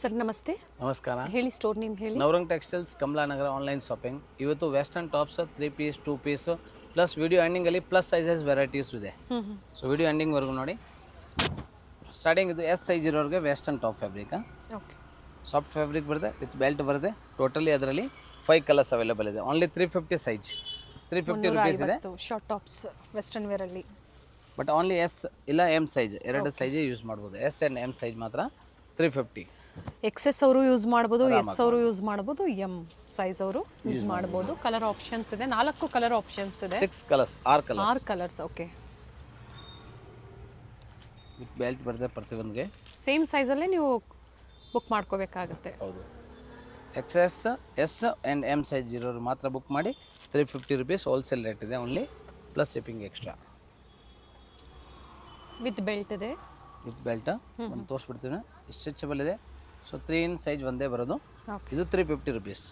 Sir ನಮಸ್ತೆ. ನಮಸ್ಕಾರ. ಹೇಳಿ, ಸ್ಟೋರ್ ನೇಮ್ ಹೇಳಿ. Navrang textiles, Kamalanagar, online shopping. ಇವತ್ತು western tops 3 piece 2 piece plus video ಎಂಡಿಂಗಲ್ಲಿ ಪ್ಲಸ್ ಸೈಜಸ್ ವೆರೈಟೀಸ್ ಇದೆ. ಸೊ ವಿಡಿಯೋ ಎಂಡಿಂಗ್ವರೆಗೂ ನೋಡಿ. ಸ್ಟಾರ್ಟಿಂಗ್ ಇದು ಎಸ್ ಸೈಜ್ ಇರೋರಿಗೆ western top fabric. Okay, soft fabric ಬರುತ್ತೆ, ವಿತ್ ಬೆಲ್ಟ್ ಬರುತ್ತೆ. ಟೋಟಲಿ ಅದರಲ್ಲಿ 5 ಕಲರ್ಸ್ ಅವೈಲೇಬಲ್ ಇದೆ. ಓನ್ಲಿ 350 ಸೈಜ್, 350 ರುಪೀಸ್ ಇದೆ. ಶಾರ್ಟ್ ಟಾಪ್ಸ್ ವೆಸ್ಟರ್ನ್ ವೇರ್ ಅಲ್ಲಿ. ಬಟ್ ಓನ್ಲಿ ಎಸ್ ಇಲ್ಲ ಎಮ್ ಸೈಜ್, ಎರಡು ಸೈಜ್ ಯೂಸ್ ಮಾಡ್ಬೋದು. ಎಸ್ ಆ್ಯಂಡ್ ಎಮ್ ಸೈಜ್ ಮಾತ್ರ 350. ಎಕ್ಸೆಸ್ ಅವರು ಯೂಸ್ ಮಾಡ್ಬೋದು, ಎಸ್ ಅವರು ಯೂಸ್ ಮಾಡ್ಬೋದು, ಎಂ ಸೈಜ್ ಅವರು ಯೂಸ್ ಮಾಡ್ಬೋದು. ಕಲರ್ ಆಪ್ಷನ್ಸ್ ಇದೆ, 4 ಕಲರ್ ಆಪ್ಷನ್ಸ್ ಇದೆ. 6 colours, 6 colours. Okay, with belt ಬರುತ್ತೆ ಪ್ರತಿಯೊಂದಿಗೆ. ಸೇಮ್ ಸೈಜಲ್ಲೇ ನೀವು ಬುಕ್ ಮಾಡ್ಕೋಬೇಕಾಗುತ್ತೆ. ಹೌದು, XS S and M size ಇರೋರು ಮಾತ್ರ ಬುಕ್ ಮಾಡಿ. 350 ರುಪೀಸ್ ಹೋಲ್ಸೇಲ್ ರೇಟ್ ಇದೆ only, plus shipping extra. With belt ಇದೆ. ವಿತ್ ಬೆಲ್ಟ್ ಒಂದು ತೋರಿಸ್ಬಿಡ್ತೀವಿ. ಸ್ಟ್ರೆಚಬಲ್ ಇದೆ. ಸೊ 3 in ಸೈಜ್ ಒಂದೇ ಬರೋದು. ಇದು 350 ರುಪೀಸ್.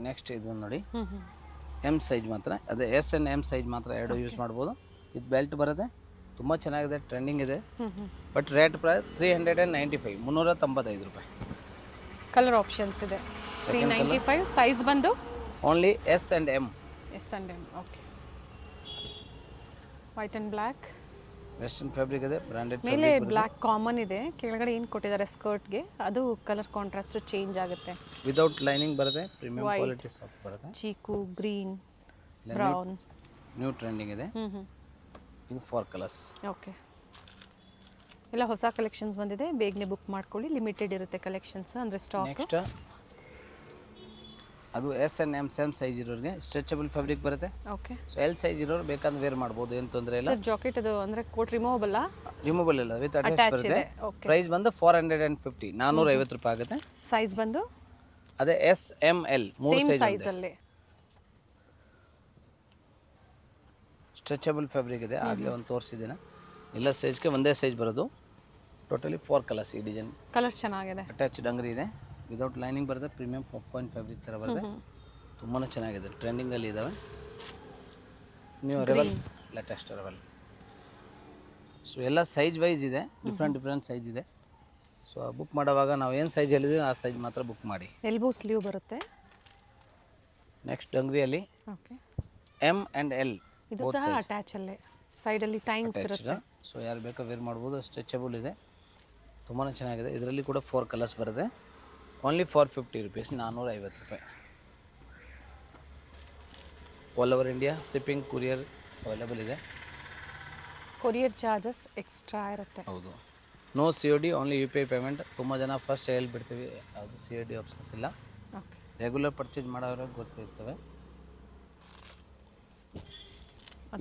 ನೆಕ್ಸ್ಟ್ ಇದು ನೋಡಿ, ಎಮ್ ಸೈಜ್ ಮಾತ್ರ, ಅದೇ ಎಸ್ ಆ್ಯಂಡ್ ಎಮ್ ಸೈಜ್ ಮಾತ್ರ ಎರಡು ಯೂಸ್ ಮಾಡ್ಬೋದು. ವಿತ್ ಬೆಲ್ಟ್ ಬರುತ್ತೆ. ತುಂಬ ಚೆನ್ನಾಗಿದೆ, ಟ್ರೆಂಡಿಂಗ್ ಇದೆ. ಬಟ್ ರೇಟ್ ಪ್ರೈಸ್ 395, 395 ರೂಪಾಯಿ. ಕಲರ್ ಆಪ್ಷನ್ಸ್ ಇದೆ. 395. ಸೈಜ್ ಬಂದು only S and M. S and M. Okay, white and black. Western fabric ಇದೆ, ಬ್ರಾಂಡೆಡ್. ಮೇಲೆ ಬ್ಲ್ಯಾಕ್ ಕಾಮನ್ ಇದೆ, ಕೆಳಗಡೆ ಏನು ಕೊಟ್ಟಿದ್ದಾರೆ ಸ್ಕರ್ಟ್ಗೆ ಅದು ಕಲರ್ ಕಾಂಟ್ರಾಸ್ಟ್ ಚೇಂಜ್ ಆಗುತ್ತೆ. ವಿದೌಟ್ ಲೈನಿಂಗ್ ಬರುತ್ತೆ, ಪ್ರೀಮಿಯಂ ಕ್ವಾಲಿಟಿ ಸಾಫ್ಟ್ ಬರುತ್ತೆ. Chikoo, green, brown. New trending ಇದೆ. ಇದು 4 ಕಲರ್ಸ್. ಓಕೆ, ಎಲ್ಲ ಹೊಸ ಕಲೆಕ್ಷನ್ಸ್ ಬಂದಿದೆ, ಬೇಗನೆ ಬುಕ್ ಮಾಡ್ಕೊಳ್ಳಿ. ಲಿಮಿಟೆಡ್ ಇರುತ್ತೆ ಕಲೆಕ್ಷನ್ಸ್, ಅಂದರೆ ಸ್ಟಾಕ್. ನೆಕ್ಸ್ಟ್ ಅದು S and M same size ಇರೋರಿಗೆ ಸ್ಟ್ರೆಚಬಲ್ ಫ್ಯಾಬ್ರಿಕ್ ಬರುತ್ತೆ. ಓಕೆ, ಸೊ ಎಲ್ ಸೈಜ್ ಇರೋರು ಬೇಕಾದ್ರೆ ವೇರ್ ಮಾಡ್ಬೋದು, ಏನು ತೊಂದರೆ ಇಲ್ಲ. ಸರ್ ಜಾಕೆಟ್ ಅದು ಅಂದರೆ ಕೋಟ್ ರಿಮೂವಬಲ್? ರಿಮೂವಬಲ್ ಇಲ್ಲ, ವಿತ್ ಅಟ್ಯಾಚ್ ಬರುತ್ತೆ. ಓಕೆ, ಪ್ರೈಸ್ ಬಂದು 450, 450 ರೂಪಾಯಿ ಆಗುತ್ತೆ. ಸೈಜ್ ಬಂದು ಅದೇ ಎಸ್ ಎಮ್ ಎಲ್ 3 ಸೈಜ್ ಅಲ್ಲಿ. ಸ್ಟ್ರೆಚಬಲ್ ಫ್ಯಾಬ್ರಿಕ್ ಇದೆ, ಆಗಲೇ ಒಂದು ತೋರಿಸಿದ್ದೇನೆ. ಎಲ್ಲ ಸೈಜ್ಗೆ ಒಂದೇ ಸೈಜ್ ಬರೋದು. Totally 4 colours. ಈ ಡಿಸೈನ್ ಕಲರ್ ಚೆನ್ನಾಗಿದೆ. ಅಟ್ಯಾಚ್ಡ್ ಅಂಗಡಿ ಇದೆ, ವಿದೌಟ್ ಲೈನಿಂಗ್ ಬರುತ್ತೆ. ಪ್ರೀಮಿಯಂ ಪಾಪ್ಕಾರ್ನ್ ಫ್ಯಾಬ್ರಿಕ್ ಥರ ಬರುತ್ತೆ. ತುಂಬಾ ಚೆನ್ನಾಗಿದೆ, ಟ್ರೆಂಡಿಂಗಲ್ಲಿ ಇದ್ದಾವೆ. New arrival, latest arrival. So ಎಲ್ಲ ಸೈಜ್ ವೈಸ್ ಇದೆ, ಡಿಫ್ರೆಂಟ್ ಸೈಜ್ ಇದೆ. ಸೊ ಬುಕ್ ಮಾಡುವಾಗ ನಾವು ಏನು ಸೈಜ್ ಹೇಳಿದ್ವಿ ಆ ಸೈಜ್ ಮಾತ್ರ ಬುಕ್ ಮಾಡಿ. ಎಲ್ಬೋ ಸ್ಲೀವ್ ಬರುತ್ತೆ. ನೆಕ್ಸ್ಟ್ ಅಂಗಡಿಯಲ್ಲಿ ಓಕೆ, ಎಮ್ ಆ್ಯಂಡ್ ಎಲ್ ಇದು ಸಹ ಅಟ್ಯಾಚ್ ಅಲ್ಲೇ, ಸೈಡಲ್ಲಿ ಟೈಮ್ಸ್ ಇರುತ್ತೆ. ಸೊ ಯಾರು ಬೇಕಾ ವೇರ್ ಮಾಡ್ಬೋದು. ಸ್ಟ್ರೆಚಬಲ್ ಇದೆ, ತುಂಬಾ ಚೆನ್ನಾಗಿದೆ. ಇದರಲ್ಲಿ ಕೂಡ 4 ಕಲರ್ಸ್ ಬರುತ್ತೆ. ಓನ್ಲಿ 450 ರುಪೀಸ್, 450 ರೂಪಾಯಿ. All over India shipping, courier available ಇದೆ. ಕೊರಿಯರ್ ಚಾರ್ಜಸ್ ಎಕ್ಸ್ಟ್ರಾ ಇರುತ್ತೆ. ಹೌದು, no COD, only UPI payment. ತುಂಬ ಜನ ಫಸ್ಟ್ ಹೇಳ್ಬಿಡ್ತೀವಿ, ಅದು COD ಆಪ್ಷನ್ಸ್ ಇಲ್ಲ. ಓಕೆ, ರೆಗ್ಯುಲರ್ ಪರ್ಚೇಸ್ ಮಾಡೋರಿಗೆ ಗೊತ್ತಿರ್ತವೆ.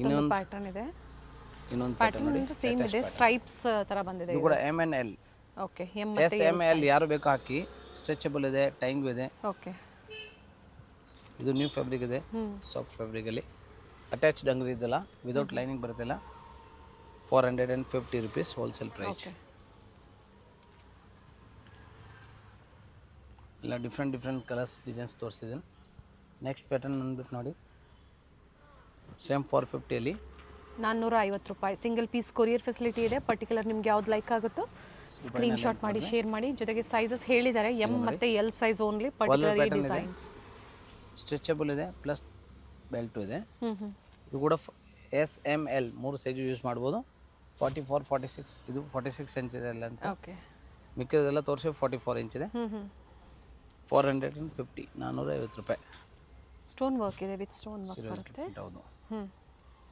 ಇನ್ನೊಂದು ಪ್ಯಾಟರ್ನ್ ಇದೆ. ಇನ್ನೊಂದು ಪ್ಯಾಟರ್ನ್ ಸೇಮ್ ಇದೆ, ಸ್ಟ್ರೈಪ್ಸ್ ಥರ ಬಂದಿದೆ. ಇದು ಕೂಡ M and L. Okay, M S M L ಯಾರು ಬೇಕು ಹಾಕಿ. ಸ್ಟ್ರೆಚಬಲ್ ಇದೆ, ಟೈಂಗ್ ಇದೆ. ಓಕೆ, ಇದು ನ್ಯೂ ಫ್ಯಾಬ್ರಿಕ್ ಇದೆ, ಸಾಫ್ಟ್ ಫ್ಯಾಬ್ರಿಕಲ್ಲಿ. ಅಟ್ಯಾಚ್ಡ್ ಅಂಗಡಿ ಇದೆಲ್ಲ, ವಿದೌಟ್ ಲೈನಿಂಗ್ ಬರುತ್ತಿಲ್ಲ. 450 ರುಪೀಸ್ ಹೋಲ್ಸೇಲ್ ಪ್ರೈಸ್. ಎಲ್ಲ ಡಿಫ್ರೆಂಟ್ ಕಲರ್ಸ್, ಡಿಸೈನ್ಸ್ ತೋರಿಸಿದ್ದೀನಿ. ನೆಕ್ಸ್ಟ್ ಪ್ಯಾಟರ್ನ್ ಬಂದ್ಬಿಟ್ಟು ನೋಡಿ, ಸೇಮ್ 450ಅಲ್ಲಿ 450 ರೂಪಾಯಿ. ಸಿಂಗಲ್ ಪೀಸ್ ಕೊರಿಯರ್ ಫೆಸಿಲಿಟಿ ಇದೆ. ಪರ್ಟಿಕ್ಯುಲರ್ ನಿಮ್ಗೆ ಯಾವ್ದು ಲೈಕ್ ಆಗುತ್ತೋ ಸ್ಕ್ರೀನ್ ಶಾಟ್ ಮಾಡಿ ಶೇರ್ ಮಾಡಿ. ಜೊತೆಗೆ ಸೈಜಸ್ ಹೇಳಿದ್ದಾರೆ, ಎಮ್ ಮತ್ತು ಎಲ್ ಸೈಜ್ ಓನ್ಲಿ. ಪರ್ಟಿಕ್ಯುಲರ್ ಈ ಡಿಸೈನ್ಸ್ ಸ್ಟ್ರೆಚಬಲ್ ಇದೆ, ಪ್ಲಸ್ ಬೆಲ್ಟು ಇದೆ. ಇದು ಕೂಡ S M L 3 size use ಮಾಡ್ಬೋದು. 44, 46, ಇದು 46 ಇಂಚ್ ಇದೆ ಅಲ್ಲ ಅಂತ. ಓಕೆ, ಮಿಕ್ಕಿದೆಲ್ಲ ತೋರಿಸಿ 44 ಇಂಚ್ ಇದೆ. 450, 450 ರೂಪಾಯಿ. ಸ್ಟೋನ್ ವರ್ಕ್ ಇದೆ, ವಿತ್ ಸ್ಟೋನ್ ವರ್ಕ್ ಬರುತ್ತೆ. ಹೌದು,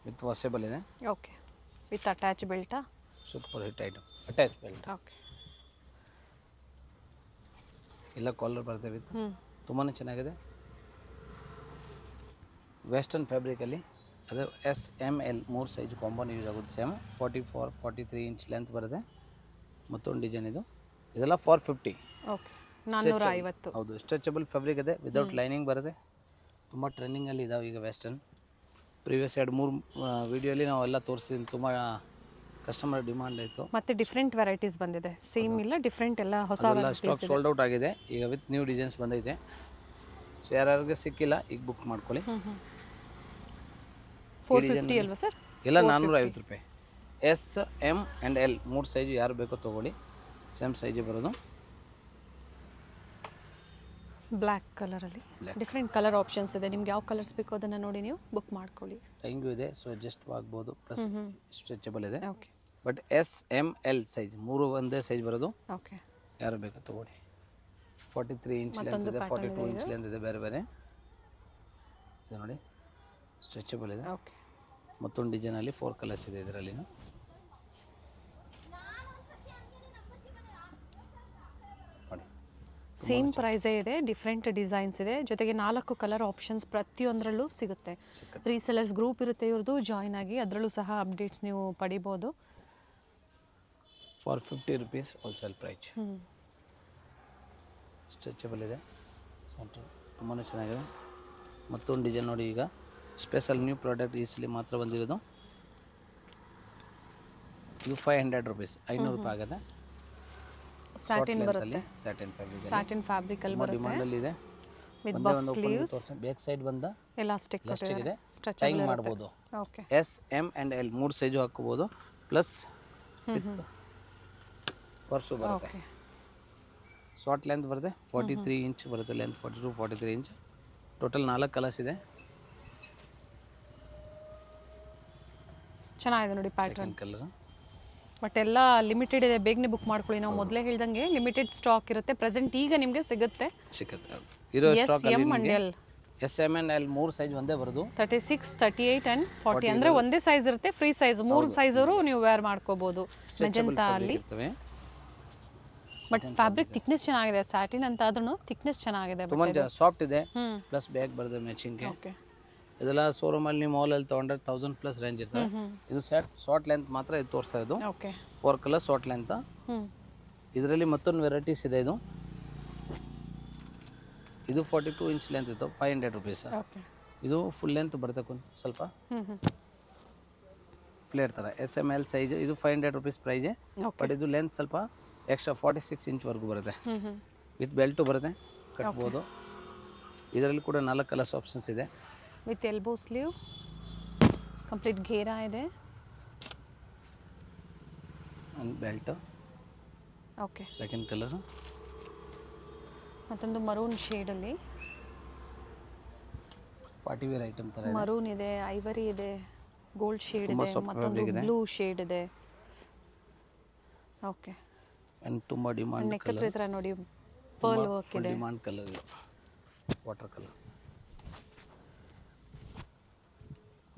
ವಿತ್ ವಾಷೇಬಲ್ ಇದೆ. ಓಕೆ, ವಿತ್ ಅಟ್ಯಾಚ್ ಬೆಲ್ಟಾ? Super hit item, attach belt. Okay, ಎಲ್ಲ ಕಾಲರ್ ಬರುತ್ತೆ ವಿತ್. ತುಂಬಾ ಚೆನ್ನಾಗಿದೆ. ವೆಸ್ಟರ್ನ್ ಫ್ಯಾಬ್ರಿಕಲ್ಲಿ ಅದು ಎಸ್ ಎಮ್ ಎಲ್ 3 ಸೈಜ್ ಕಾಂಬೋನ್ ಯೂಸ್ ಆಗುತ್ತೆ. ಸೇಮ್ 44, 43 ಇಂಚ್ ಲೆಂತ್ ಬರುತ್ತೆ. ಮತ್ತೊಂದು ಡಿಸೈನ್ ಇದು, ಇದೆಲ್ಲ 450. ಓಕೆ, 450. ಹೌದು, ಸ್ಟ್ರೆಚಬಲ್ ಫ್ಯಾಬ್ರಿಕ್ ಇದೆ, ವಿದೌಟ್ ಲೈನಿಂಗ್ ಬರುತ್ತೆ. ತುಂಬ ಟ್ರೆಂಡಿಂಗಲ್ಲಿ ಇದಾವೆ ಈಗ ವೆಸ್ಟರ್ನ್. ಪ್ರೀವಿಯಸ್ 2-3 ವೀಡಿಯೋಲಿ ನಾವೆಲ್ಲ ತೋರಿಸಿದ್ದೀನಿ. ತುಂಬ ಕಸ್ಟಮರ್ ಡಿಮಾಂಡ್ ಆಯಿತು. ಮತ್ತೆ ಡಿಫ್ರೆಂಟ್ ವೆರೈಟೀಸ್ ಬಂದಿದೆ, ಸೇಮ್ ಇಲ್ಲ, ಡಿಫ್ರೆಂಟ್ ಎಲ್ಲ ಹೊಸ ಸ್ಟಾಕ್ ಸೋಲ್ಡ್ ಔಟ್ ಆಗಿದೆ. ಈಗ ವಿತ್ ನ್ಯೂ ಡಿಸೈನ್ಸ್ ಬಂದೈತೆ. ಸೊ ಯಾರ್ಯಾರಿಗೆ ಸಿಕ್ಕಿಲ್ಲ ಈಗ ಬುಕ್ ಮಾಡ್ಕೊಳ್ಳಿ. 450 ಅಲ್ವಾ ಸರ್? ಎಲ್ಲ 450 ರೂಪಾಯಿ. S M and L 3 size ಯಾರು ಬೇಕೋ ತೊಗೊಳ್ಳಿ, ಸೇಮ್ ಸೈಜೇ ಬರೋದು. ಬ್ಲ್ಯಾಕ್ ಕಲರಲ್ಲಿ ಡಿಫ್ರೆಂಟ್ ಕಲರ್ ಆಪ್ಷನ್ಸ್ ಇದೆ. ನಿಮ್ಗೆ ಯಾವ ಕಲರ್ಸ್ ಬೇಕೋ ಅದನ್ನು ನೋಡಿ ನೀವು ಬುಕ್ ಮಾಡ್ಕೊಳ್ಳಿ. ಟೈಂಗು ಇದೆ, ಸೊ ಅಡ್ಜಸ್ಟ್ ಆಗ್ಬೋದು, ಪ್ಲಸ್ ಸ್ಟ್ರೆಚಬಲ್ ಇದೆ. Okay but S M L size 3 ಒಂದೇ ಸೈಜ್ ಬರೋದು. ಓಕೆ ಯಾರು ಬೇಕೋ ತೊಗೊಳ್ಳಿ. 43 ಇಂಚ್ ಲೆಂತ್ ಇದೆ, 42 ಇಂಚ್ ಲೆಂತ್ ಇದೆ, ಬೇರೆ ಬೇರೆ ಇದು ನೋಡಿ, ಸ್ಟ್ರೆಚಬಲ್ ಇದೆ. ಓಕೆ ಮತ್ತೊಂದು ಡಿಸೈನಲ್ಲಿ 4 ಕಲರ್ಸ್ ಇದೆ ಇದರಲ್ಲಿ. ಸೇಮ್ ಪ್ರೈಸೇ ಇದೆ, ಡಿಫ್ರೆಂಟ್ ಡಿಸೈನ್ಸ್ ಇದೆ, ಜೊತೆಗೆ 4 ಕಲರ್ ಆಪ್ಷನ್ಸ್ ಪ್ರತಿಯೊಂದರಲ್ಲೂ ಸಿಗುತ್ತೆ. ರೀಸೆಲರ್ಸ್ ಗ್ರೂಪ್ ಇರುತ್ತೆ ಇವ್ರದ್ದು, ಜಾಯ್ನ್ ಆಗಿ ಅದರಲ್ಲೂ ಸಹ ಅಪ್ಡೇಟ್ಸ್ ನೀವು ಪಡಿಬೋದು. For 50 rupees wholesale price. Stretchable ಇದೆ, ತುಂಬಾ ಚೆನ್ನಾಗಿದೆ. ಮತ್ತೊಂದು ಡಿಸೈನ್ ನೋಡಿ, ಈಗ ಸ್ಪೆಷಲ್ ನ್ಯೂ ಪ್ರಾಡಕ್ಟ್ ಈಸಲಿ ಮಾತ್ರ ಬಂದಿರೋದು. ಇದು 500 ರುಪೀಸ್, 500 ರೂಪಾಯಿ ಆಗುತ್ತೆ. ಸ್ಯಾಟಿನ್ ಬರುತ್ತೆ, ಸ್ಯಾಟಿನ್ ಫ್ಯಾಬ್ರಿಕ್ ಅಲ್ಲಿ ಬರುತ್ತೆ, ಡಿಮಾಂಡಲ್ಲಿ ಇದೆ. With buff sleeves, back side ಬಂದ ಎಲಾಸ್ಟಿಕ್ ಇದೆ, ಸ್ಟ್ರೆಚಬಲ್ ಟೈಂಗ್ ಮಾಡ್ಬೋದು. Okay yes M and L 3 size ಹಾಕೋಬೋದು, ಪ್ಲಸ್ ವಿತ್ ಪರ್ಸು ಬರುತ್ತೆ. ಓಕೆ ಶಾರ್ಟ್ ಲೆಂತ್ ಬರುತ್ತೆ, 43 ಇಂಚ್ ಬರುತ್ತೆ ಲೆಂತ್, 42 43 ಇಂಚ್. ಟೋಟಲ್ 4 ಕಲರ್ಸ್ ಇದೆ. ಚೆನ್ನಾಗಿದೆ ನೋಡಿ ಪ್ಯಾಟರ್ನ್. ಕಲರ್ ಬಟ್ ಎಲ್ಲ ಲಿಮಿಟೆಡ್ ಇದೆ, ಬೇಗನೆ ಬುಕ್ ಮಾಡ್ಕೊಳ್ಳಿ. ನಾವು ಮೊದಲೇ ಹೇಳ್ದಂಗೆ ಲಿಮಿಟೆಡ್ ಸ್ಟಾಕ್ ಇರುತ್ತೆ. ಪ್ರೆಸೆಂಟ್ ಈಗ ನಿಮಗೆ ಸಿಗುತ್ತೆ. ಇರೋ stock S M and L, S M and L 3 size ಒಂದೇ ಬರೋದು. 36 38 ಆ್ಯಂಡ್ 40 ಅಂದರೆ ಒಂದೇ ಸೈಜ್ ಇರುತ್ತೆ, ಫ್ರೀ ಸೈಜ್ 3 ಸೈಜ್ ಅವರು ನೀವು ವೇರ್ ಮಾಡ್ಕೋಬಹುದು. ಮೆಜೆಂಟಾ ಅಲ್ಲಿ. ಬಟ್ ಫ್ಯಾಬ್ರಿಕ್ ಥಿಕ್ನೆಸ್ ಚೆನ್ನಾಗಿದೆ, ಸ್ಯಾಟಿನ್ ಅಂತ ಆದ್ರೂ ಥಿಕ್ನೆಸ್ ಚೆನ್ನಾಗಿದೆ, ತುಂಬಾ ಸಾಫ್ಟ್ ಇದೆ, ಪ್ಲಸ್ ಬ್ಯಾಗ್ ಬರುತ್ತೆ ಮ್ಯಾಚಿಂಗ್. ಓಕೆ ಇದೆಲ್ಲ ಶೋರೂಮಲ್ಲಿ ನೀವು ಮಾಲಲ್ಲಿ ತೊಗೊಂಡ್ರೆ 1000 ಪ್ಲಸ್ ರೇಂಜ್ ಇರ್ತದೆ. ಇದು ಶಾರ್ಟ್ ಲೆಂತ್ ಮಾತ್ರ ಇದು ತೋರಿಸ್ತಾ ಇದ್ದು. Okay 4 colour short length. ಇದರಲ್ಲಿ ಮತ್ತೊಂದು ವೆರೈಟೀಸ್ ಇದೆ. ಇದು 42 ಇಂಚ್ ಲೆಂತ್ ಇತ್ತು, 500 ರುಪೀಸ್. ಓಕೆ ಇದು ಫುಲ್ ಲೆಂತ್ ಬರುತ್ತೆ, ಸ್ವಲ್ಪ ಫ್ಲೇರ್ ಥರ. ಎಸ್ ಎಮ್ ಎಲ್ ಸೈಜ್ ಇದು 500 ರುಪೀಸ್ ಪ್ರೈಜೆ. ಬಟ್ ಇದು ಲೆಂತ್ ಸ್ವಲ್ಪ ಎಕ್ಸ್ಟ್ರಾ 46 ಇಂಚ್ವರೆಗೂ ಬರುತ್ತೆ, ವಿತ್ ಬೆಲ್ಟು ಬರುತ್ತೆ, ಕಟ್ಬೋದು. ಇದರಲ್ಲಿ ಕೂಡ 4 ಕಲರ್ಸ್ ಆಪ್ಷನ್ಸ್ ಇದೆ. ವಿತ್ ಎಲ್ಬೋ ಸ್ಲೀವ್, ಕಂಪ್ಲೀಟ್ ಘೇರಾ ಇದೆ, ಒಂದು ಬೆಲ್ಟ್. ಓಕೆ ಸೆಕೆಂಡ್ ಕಲರ್ ಮತ್ತೊಂದು ಮರೂನ್ ಶೇಡಲ್ಲಿ, ಪಾರ್ಟಿ ವೇರ್ ಐಟಮ್ ಥರ ಮರೂನ್ ಇದೆ, ಐವರಿ ಇದೆ, ಗೋಲ್ಡ್ ಶೇಡ್ ಇದೆ, ಮತ್ತೊಂದು ಬ್ಲೂ ಶೇಡ್ ಇದೆ. ಓಕೆ ಆ್ಯಂಡ್ ತುಂಬ ಡಿಮಾಂಡ್ ನೆಕ್ ಹತ್ರ ಈ ಥರ ನೋಡಿ ಪರ್ಲ್ ವರ್ಕ್ ಇದೆ. ಡಿಮಾಂಡ್ ಕಲರ್ ಇದು, water colour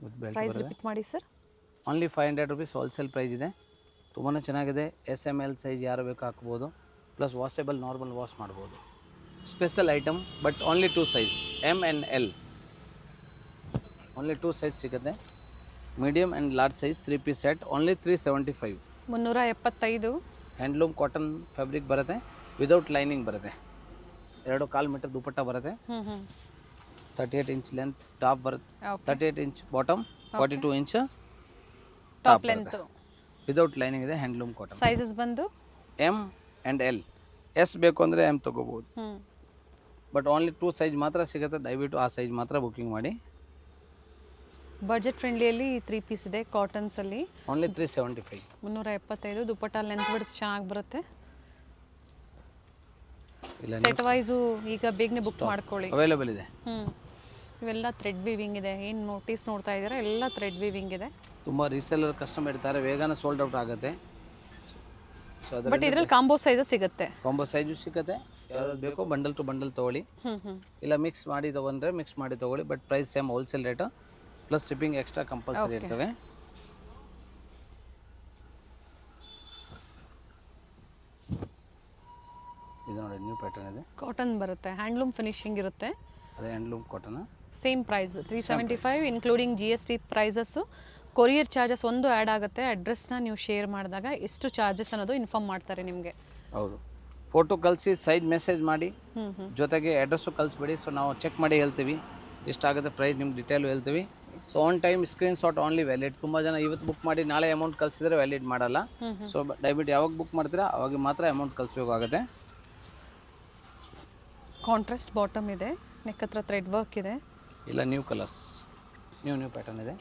with belt. Price repeat ಮಾಡಿ sir. Only 500 rupees wholesale price ಇದೆ. ತುಂಬಾ ಚೆನ್ನಾಗಿದೆ. ಎಸ್ ಎಮ್ ಎಲ್ ಸೈಜ್ ಯಾರು ಬೇಕು ಹಾಕ್ಬೋದು, ಪ್ಲಸ್ ವಾಷೇಬಲ್ ನಾರ್ಮಲ್ ವಾಶ್ ಮಾಡ್ಬೋದು. Special item, but only 2 size, M and L only 2 size ಸಿಗುತ್ತೆ. Medium and large size 3 piece set, only 375. 375. Handloom cotton fabric ಬರುತ್ತೆ, without lining ಬರುತ್ತೆ. 2.25 ಮೀಟರ್ ದುಪಟ್ಟ ಬರುತ್ತೆ. 38 inch length top ಬರುತ್ತೆ, 38 inch bottom, 42 inch top length, without lining ಇದೆ. Handloom cotton. Sizes ಬಂದು M and L. S ಬೇಕು ಅಂದರೆ M ತೊಗೋಬೋದು, but only 2 size ಮಾತ್ರ ಸಿಗುತ್ತೆ. ದಯವಿಟ್ಟು ಆ ಸೈಜ್ ಮಾತ್ರ ಬುಕ್ಕಿಂಗ್ ಮಾಡಿ. ಬಜೆಟ್ ಫ್ರೆಂಡ್ಲಿಯಲ್ಲಿ 3 ಪೀಸ್ ಇದೆ ಕಾಟನ್ಸಲ್ಲಿ, ಓನ್ಲಿ 375. 375. ದುಪಟ್ಟ ಲೆಂತ್ ಬಿಡ್ಸ್ ಚೆನ್ನಾಗಿ ಬರುತ್ತೆ. ಇಲ್ಲ ಸೆಟ್ ವೈಸು ಈಗ ಬೇಗನೆ ಬುಕ್ ಮಾಡ್ಕೊಳ್ಳಿ, ಅವೈಲೇಬಲ್ ಇದೆ. ಇವೆಲ್ಲ ಥ್ರೆಡ್ ವೀವಿಂಗ್ ಇದೆ. ಏನು ನೋಟಿಸ್ ನೋಡ್ತಾ ಇದ್ದೀರಾ, ಎಲ್ಲ ಥ್ರೆಡ್ ವೀವಿಂಗ್ ಇದೆ. ತುಂಬ ರೀಸೇಲರ್ ಕಸ್ಟಮರ್ ಇರ್ತಾರೆ, ಬೇಗನೆ ಸೋಲ್ಡ್ ಔಟ್ ಆಗುತ್ತೆ. ಸೊ ಅದರ ಬಟ್ ಇದರಲ್ಲಿ ಕಾಂಬೋ ಸೈಜಸ್ ಸಿಗುತ್ತೆ, ಕಾಂಬೋ ಸೈಜು ಸಿಗುತ್ತೆ. ಯಾರು ಬೇಕೋ ಬಂಡಲ್ ಟು ಬಂಡಲ್ ತೊಗೊಳ್ಳಿ, ಇಲ್ಲ ಮಿಕ್ಸ್ ಮಾಡಿ ತೊಗೊಂಡ್ರೆ ಮಿಕ್ಸ್ ಮಾಡಿ ತೊಗೊಳ್ಳಿ. But price same wholesale rate, plus shipping extra compulsory ಇರ್ತವೆ. ಇದು ನೋಡಿ ನ್ಯೂ ಪ್ಯಾಟರ್ನ್ ಇದೆ, ಕಾಟನ್ ಬರುತ್ತೆ, ಹ್ಯಾಂಡ್ಲೂಮ್ ಫಿನಿಶಿಂಗ್ ಇರುತ್ತೆ. ಅದೇ handloom cotton. Same price 375 including GST prices. Courier charges ಒಂದು ಆ್ಯಡ್ ಆಗುತ್ತೆ. ಅಡ್ರೆಸ್ನ ನೀವು ಶೇರ್ ಮಾಡಿದಾಗ ಎಷ್ಟು ಚಾರ್ಜಸ್ ಅನ್ನೋದು ಇನ್ಫಾರ್ಮ್ ಮಾಡ್ತಾರೆ ನಿಮಗೆ. ಹೌದು, ಫೋಟೋ ಕಳಿಸಿ, ಸೈಜ್ ಮೆಸೇಜ್ ಮಾಡಿ, ಜೊತೆಗೆ ಅಡ್ರೆಸ್ಸು ಕಳಿಸ್ಬೇಡಿ. ಸೊ ನಾವು ಚೆಕ್ ಮಾಡಿ ಹೇಳ್ತೀವಿ ಎಷ್ಟಾಗುತ್ತೆ ಪ್ರೈಸ್, ನಿಮ್ಗೆ ಡೀಟೇಲು ಹೇಳ್ತೀವಿ. So on time screenshot only valid. ತುಂಬ ಜನ ಇವತ್ತು ಬುಕ್ ಮಾಡಿ ನಾಳೆ ಅಮೌಂಟ್ ಕಳಿಸಿದ್ರೆ ವ್ಯಾಲಿಡ್ ಮಾಡಲ್ಲ. ಸೊ ದಯವಿಟ್ಟು ಯಾವಾಗ ಬುಕ್ ಮಾಡ್ತೀರಾ ಅವಾಗ ಮಾತ್ರ ಅಮೌಂಟ್ ಕಳಿಸ್ಬೇಕಾಗುತ್ತೆ. ಕಾಂಟ್ರಾಸ್ಟ್ ಬಾಟಮ್ ಇದೆ, ನೆಕ್ ಹತ್ರ ಥ್ರೆಡ್ ವರ್ಕ್ ಇದೆ. ಇಲ್ಲ ನ್ಯೂ ಕಲರ್ಸ್, ನ್ಯೂ ಪ್ಯಾಟರ್ನ್ ಇದೆ.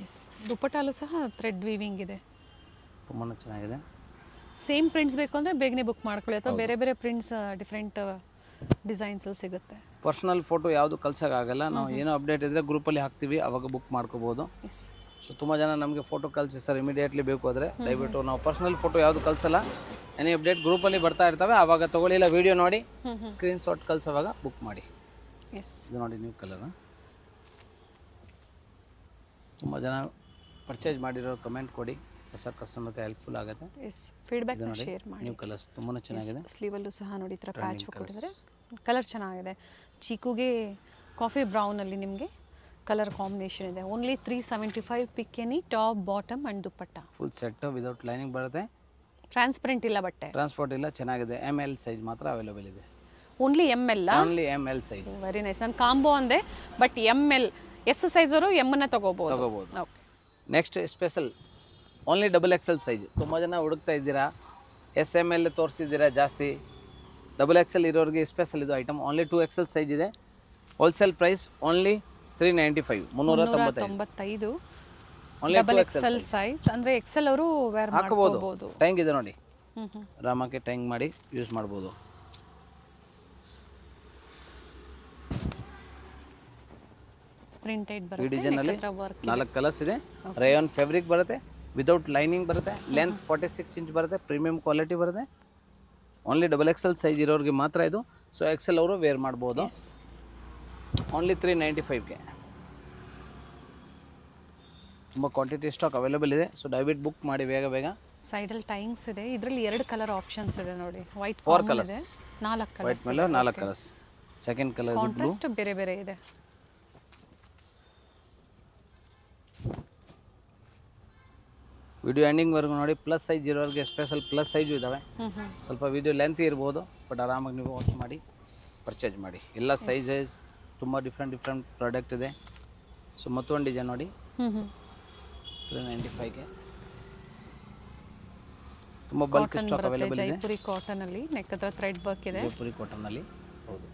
ದುಪಟ್ಟಾಲು ಸಹ ಥ್ರೆಡ್ ವೀವಿಂಗ್ ಇದೆ. ತುಂಬಾ ಚೆನ್ನಾಗಿದೆ. ಸೇಮ್ ಪ್ರಿಂಟ್ಸ್ ಬೇಕು ಅಂದರೆ ಬೇಗನೆ ಬುಕ್ ಮಾಡ್ಕೊಳ್ಳಿ, ಅಥವಾ ಬೇರೆ ಬೇರೆ ಪ್ರಿಂಟ್ಸ್ ಡಿಫ್ರೆಂಟ್ ಡಿಸೈನ್ಸಲ್ಲಿ ಸಿಗುತ್ತೆ. ಪರ್ಸ್ನಲ್ ಫೋಟೋ ಯಾವುದು ಕಳ್ಸೋಕ್ಕಾಗಲ್ಲ, ನಾವು ಏನೋ ಅಪ್ಡೇಟ್ ಇದ್ದರೆ ಗ್ರೂಪಲ್ಲಿ ಹಾಕ್ತೀವಿ, ಅವಾಗ ಬುಕ್ ಮಾಡ್ಕೋಬೋದು. ಎಸ್. ಸೊ ತುಂಬ ಜನ ನಮಗೆ ಫೋಟೋ ಕಳಿಸಿ ಸರ್ ಇಮಿಡಿಯೇಟ್ಲಿ ಬೇಕು ಅಂದರೆ, ದಯವಿಟ್ಟು ನಾವು ಪರ್ಸ್ನಲ್ ಫೋಟೋ ಯಾವುದು ಕಳಿಸಲ್ಲ, ಎನಿ ಅಪ್ಡೇಟ್ ಗ್ರೂಪಲ್ಲಿ ಬರ್ತಾ ಇರ್ತವೆ, ಆವಾಗ ತೊಗೊಳ್ಳಿಲ್ಲ ವಿಡಿಯೋ ನೋಡಿ ಸ್ಕ್ರೀನ್ಶಾಟ್ ಕಳಿಸೋವಾಗ ಬುಕ್ ಮಾಡಿ. ಎಸ್. ಇದು ನೋಡಿ ನ್ಯೂ ಕಲರ್. ತುಂಬ ಜನ ಪರ್ಚೇಸ್ ಮಾಡಿರೋ ಕಮೆಂಟ್ ಕೊಡಿ, ಹೊಸ ಕಸ್ಟಮರ್ಗೆ ಹೆಲ್ಪ್ಫುಲ್ ಆಗುತ್ತೆ. ಎಸ್, ಫೀಡ್ಬ್ಯಾಕ್ ಶೇರ್ ಮಾಡಿ. ನ್ಯೂ ಕಲರ್ಸ್ ತುಂಬಾ ಚೆನ್ನಾಗಿದೆ. ಸ್ಲೀವಲ್ಲೂ ಸಹ ನೋಡಿ ಈ ಥರ ಪ್ಯಾಚ್ ಕೊಟ್ಟಿದ್ದಾರೆ, ಕಲರ್ ಚೆನ್ನಾಗಿದೆ. ಚೀಕುಗೆ ಕಾಫಿ ಬ್ರೌನಲ್ಲಿ ನಿಮಗೆ ಕಲರ್ ಕಾಂಬಿನೇಷನ್ ಇದೆ. Only 375 pick any top bottom and dupatta. Full set without lining ಬರುತ್ತೆ. ಟ್ರಾನ್ಸ್ಪರೆಂಟ್ ಇಲ್ಲ ಬಟ್ಟೆ, ಟ್ರಾನ್ಸ್ಪೋರ್ಟ್ ಇಲ್ಲ, ಚೆನ್ನಾಗಿದೆ. ML ಸೈಜ್ ಮಾತ್ರ ಅವೈಲೇಬಲ್ ಇದೆ. Only ML. Only ML size. Very nice. ನಾನು ಕಾಂಬೋ ಅಂದೆ, ಬಟ್ ML ಎಸ್ ಸೈಜ್ ಅವರು ಎಮ್ಮನ್ನ ತಗೋಬಹುದು. Okay. Next special only XXL size. ತುಂಬ ಜನ ಹುಡುಕ್ತಾ ಇದ್ದೀರಾ, SML ತೋರಿಸಿದ್ದೀರಾ ಜಾಸ್ತಿ, XXL ಇರೋರಿಗೆ ಸ್ಪೆಷಲ್ ಇದು ಐಟಮ್. ಓನ್ಲಿ 2XL ಸೈಜ್ ಇದೆ. Wholesale price only 395, 395. Only XXL size ಅಂದರೆ XL ಅವರು ವೇರ್ ಹಾಕಬಹುದು. ಟ್ಯಾಂಗ್ ಇದೆ ನೋಡಿ, ಆರಾಮಾಗಿ ಟ್ಯಾಂಗ್ ಮಾಡಿ ಯೂಸ್ ಮಾಡ್ಬೋದು. ಪ್ರಿಂಟೆಡ್ ಈ ಬರುತ್ತೆ. ಡಿಸೈನಲ್ಲಿ 4 ಕಲರ್ಸ್ ಇದೆ. ರಯಾನ್ ಫ್ಯಾಬ್ರಿಕ್ ಬರುತ್ತೆ, ವಿದೌಟ್ ಲೈನಿಂಗ್ ಬರುತ್ತೆ, ಲೆಂತ್ 46 ಇಂಚ್ ಬರುತ್ತೆ, ಪ್ರೀಮಿಯಂ ಕ್ವಾಲಿಟಿ ಬರುತ್ತೆ. ಓನ್ಲಿ XXL ಸೈಜ್ ಇರೋರಿಗೆ ಮಾತ್ರ ಇದು. ಸೊ XL ಅವರು ವೇರ್ ಮಾಡ್ಬೋದು. ಓನ್ಲಿ 395ಗೆ. ತುಂಬ ಕ್ವಾಂಟಿಟಿ ಸ್ಟಾಕ್ ಅವೈಲೇಬಲ್ ಇದೆ. ಸೊ ದಯವಿಟ್ಟು ಬುಕ್ ಮಾಡಿ ಬೇಗ ಬೇಗ. ಸೈಡಲ್ಲಿ ಟೈಂಗ್ಸ್ ಇದೆ, ಇದರಲ್ಲಿ 2 ಕಲರ್ ಆಪ್ಷನ್ಸ್ ಇದೆ ನೋಡಿ. ವೈಟ್ 4 ಕಲರ್ಸ್, 4 ಕಲರ್, ವೈಟ್ ಮೇಲೆ 4 colours. Second colour blue, contrast ಬೇರೆ ಬೇರೆ ಇದೆ. ವಿಡಿಯೋ ಎಂಡಿಂಗ್ವರೆಗೂ ನೋಡಿ. ಪ್ಲಸ್ ಸೈಜ್ ಇರೋರಿಗೆ ಸ್ಪೆಷಲ್ ಪ್ಲಸ್ ಸೈಜು ಇದ್ದಾವೆ. ಸ್ವಲ್ಪ ವಿಡಿಯೋ ಲೆಂತ್ ಇರ್ಬೋದು, ಬಟ್ ಆರಾಮಾಗಿ ನೀವು ವಾಚ್ ಮಾಡಿ ಪರ್ಚೇಸ್ ಮಾಡಿ. ಎಲ್ಲ ಸೈಜಸ್ ತುಂಬ ಡಿಫ್ರೆಂಟ್ ಪ್ರಾಡಕ್ಟ್ ಇದೆ. ಸೊ ಮತ್ತೊಂದು ಡಿಸೈನ್ ನೋಡಿ, 395ಗೆ. ತುಂಬ ಬಲ್ಕ್ ಸ್ಟಾಕ್ ಅವೈಲೇಬಲ್ ಇದೆ. ಜೈಪುರಿ ಕಾಟನ್ ಅಲ್ಲಿ ನೆಕ್ ಹತ್ರ ಥ್ರೆಡ್ ವರ್ಕ್ ಇದೆ. ಜೈಪುರಿ ಕಾಟನ್ ಅಲ್ಲಿ ಹೌದು.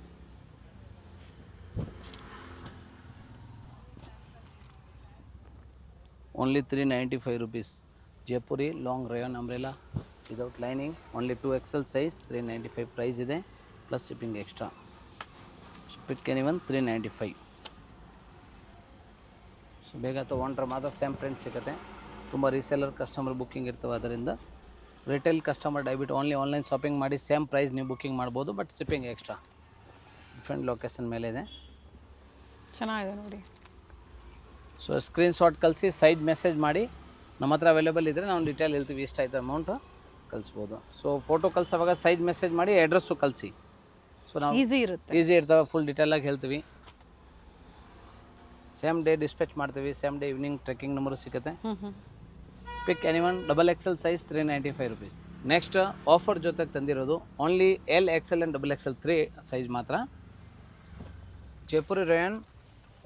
Only 395 rupees. Jaipuri long rayon umbrella without lining. Only 2XL size, 395 price ಇದೆ, plus shipping extra. Shipping anyone 395. So ಬೇಗ ತೊಗೊಂಡ್ರೆ ಮಾತ್ರ ಸೇಮ್ ಪ್ರಿಂಟ್ ಸಿಗುತ್ತೆ. ತುಂಬ ರೀಸೇಲರ್ ಕಸ್ಟಮರ್ ಬುಕ್ಕಿಂಗ್ ಇರ್ತವೆ, ಅದರಿಂದ ರಿಟೇಲ್ ಕಸ್ಟಮರ್ ದಯವಿಟ್ಟು ಓನ್ಲಿ ಆನ್ಲೈನ್ ಶಾಪಿಂಗ್ ಮಾಡಿ ಸೇಮ್ ಪ್ರೈಸ್ ನೀವು ಬುಕ್ಕಿಂಗ್ ಮಾಡ್ಬೋದು, but shipping extra. Different location ಮೇಲೆ ಇದೆ, ಚೆನ್ನಾಗಿದೆ ನೋಡಿ. ಸೊ ಸ್ಕ್ರೀನ್ಶಾಟ್ ಕಳಿಸಿ ಸೈಜ್ ಮೆಸೇಜ್ ಮಾಡಿ. ನಮ್ಮ ಹತ್ರ ಅವೈಲೇಬಲ್ ಇದ್ದರೆ ನಾವು ಡೀಟೇಲ್ ಹೇಳ್ತೀವಿ, ಇಷ್ಟಾಯ್ತು ಅಮೌಂಟು ಕಳಿಸ್ಬೋದು. ಸೊ ಫೋಟೋ ಕಳ್ಸೋವಾಗ ಸೈಜ್ ಮೆಸೇಜ್ ಮಾಡಿ, ಅಡ್ರೆಸ್ಸು ಕಳಿಸಿ. ಸೊ ನಾವು ಈಸಿ ಇರುತ್ತೆ, ಈಸಿ ಇರ್ತವೆ, ಫುಲ್ ಡೀಟೇಲಾಗಿ ಹೇಳ್ತೀವಿ. ಸೇಮ್ ಡೇ ಡಿಸ್ಪ್ಯಾಚ್ ಮಾಡ್ತೀವಿ, same day evening trekking number ಸಿಗುತ್ತೆ. ಪಿಕ್ anyone XXL size 395 rupees. Next offer ಜೊತೆಗೆ ತಂದಿರೋದು only LXL and XXL 3 size ಮಾತ್ರ. Jaipuri rayon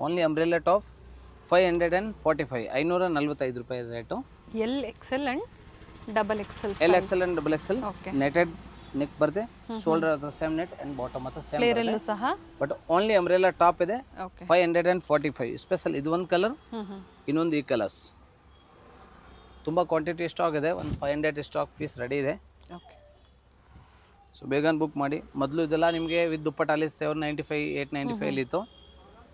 only umbrella top 545, 545 ರೂಪಾಯಿ rate. LXL and XXL. LXL and XXL netted neck ಬರುತ್ತೆ, shoulder ಹತ್ರ same net and bottom ಹತ್ರ same ಫ್ಲೇರಲ್ಲೂ ಸಹ, ಬಟ್ ಓನ್ಲಿ ಅಂಬ್ರೆಲಾ ಟಾಪ್ ಇದೆ. ಓಕೆ. 545 ಸ್ಪೆಷಲ್. ಇದು ಒಂದು ಕಲರ್, ಇನ್ನೊಂದು ಈ ಕಲರ್ಸ್. ತುಂಬ ಕ್ವಾಂಟಿಟಿ ಸ್ಟಾಕ್ ಇದೆ, ಒಂದು 500 ಸ್ಟಾಕ್ ಪೀಸ್ ರೆಡಿ ಇದೆ. ಓಕೆ. ಸೊ ಬೇಗ ಬುಕ್ ಮಾಡಿ. ಮೊದಲು ಇದೆಲ್ಲ ನಿಮಗೆ ವಿತ್ ದುಪ್ಪಟ್ಟಾಲಿ 795, 895 ಇತ್ತು.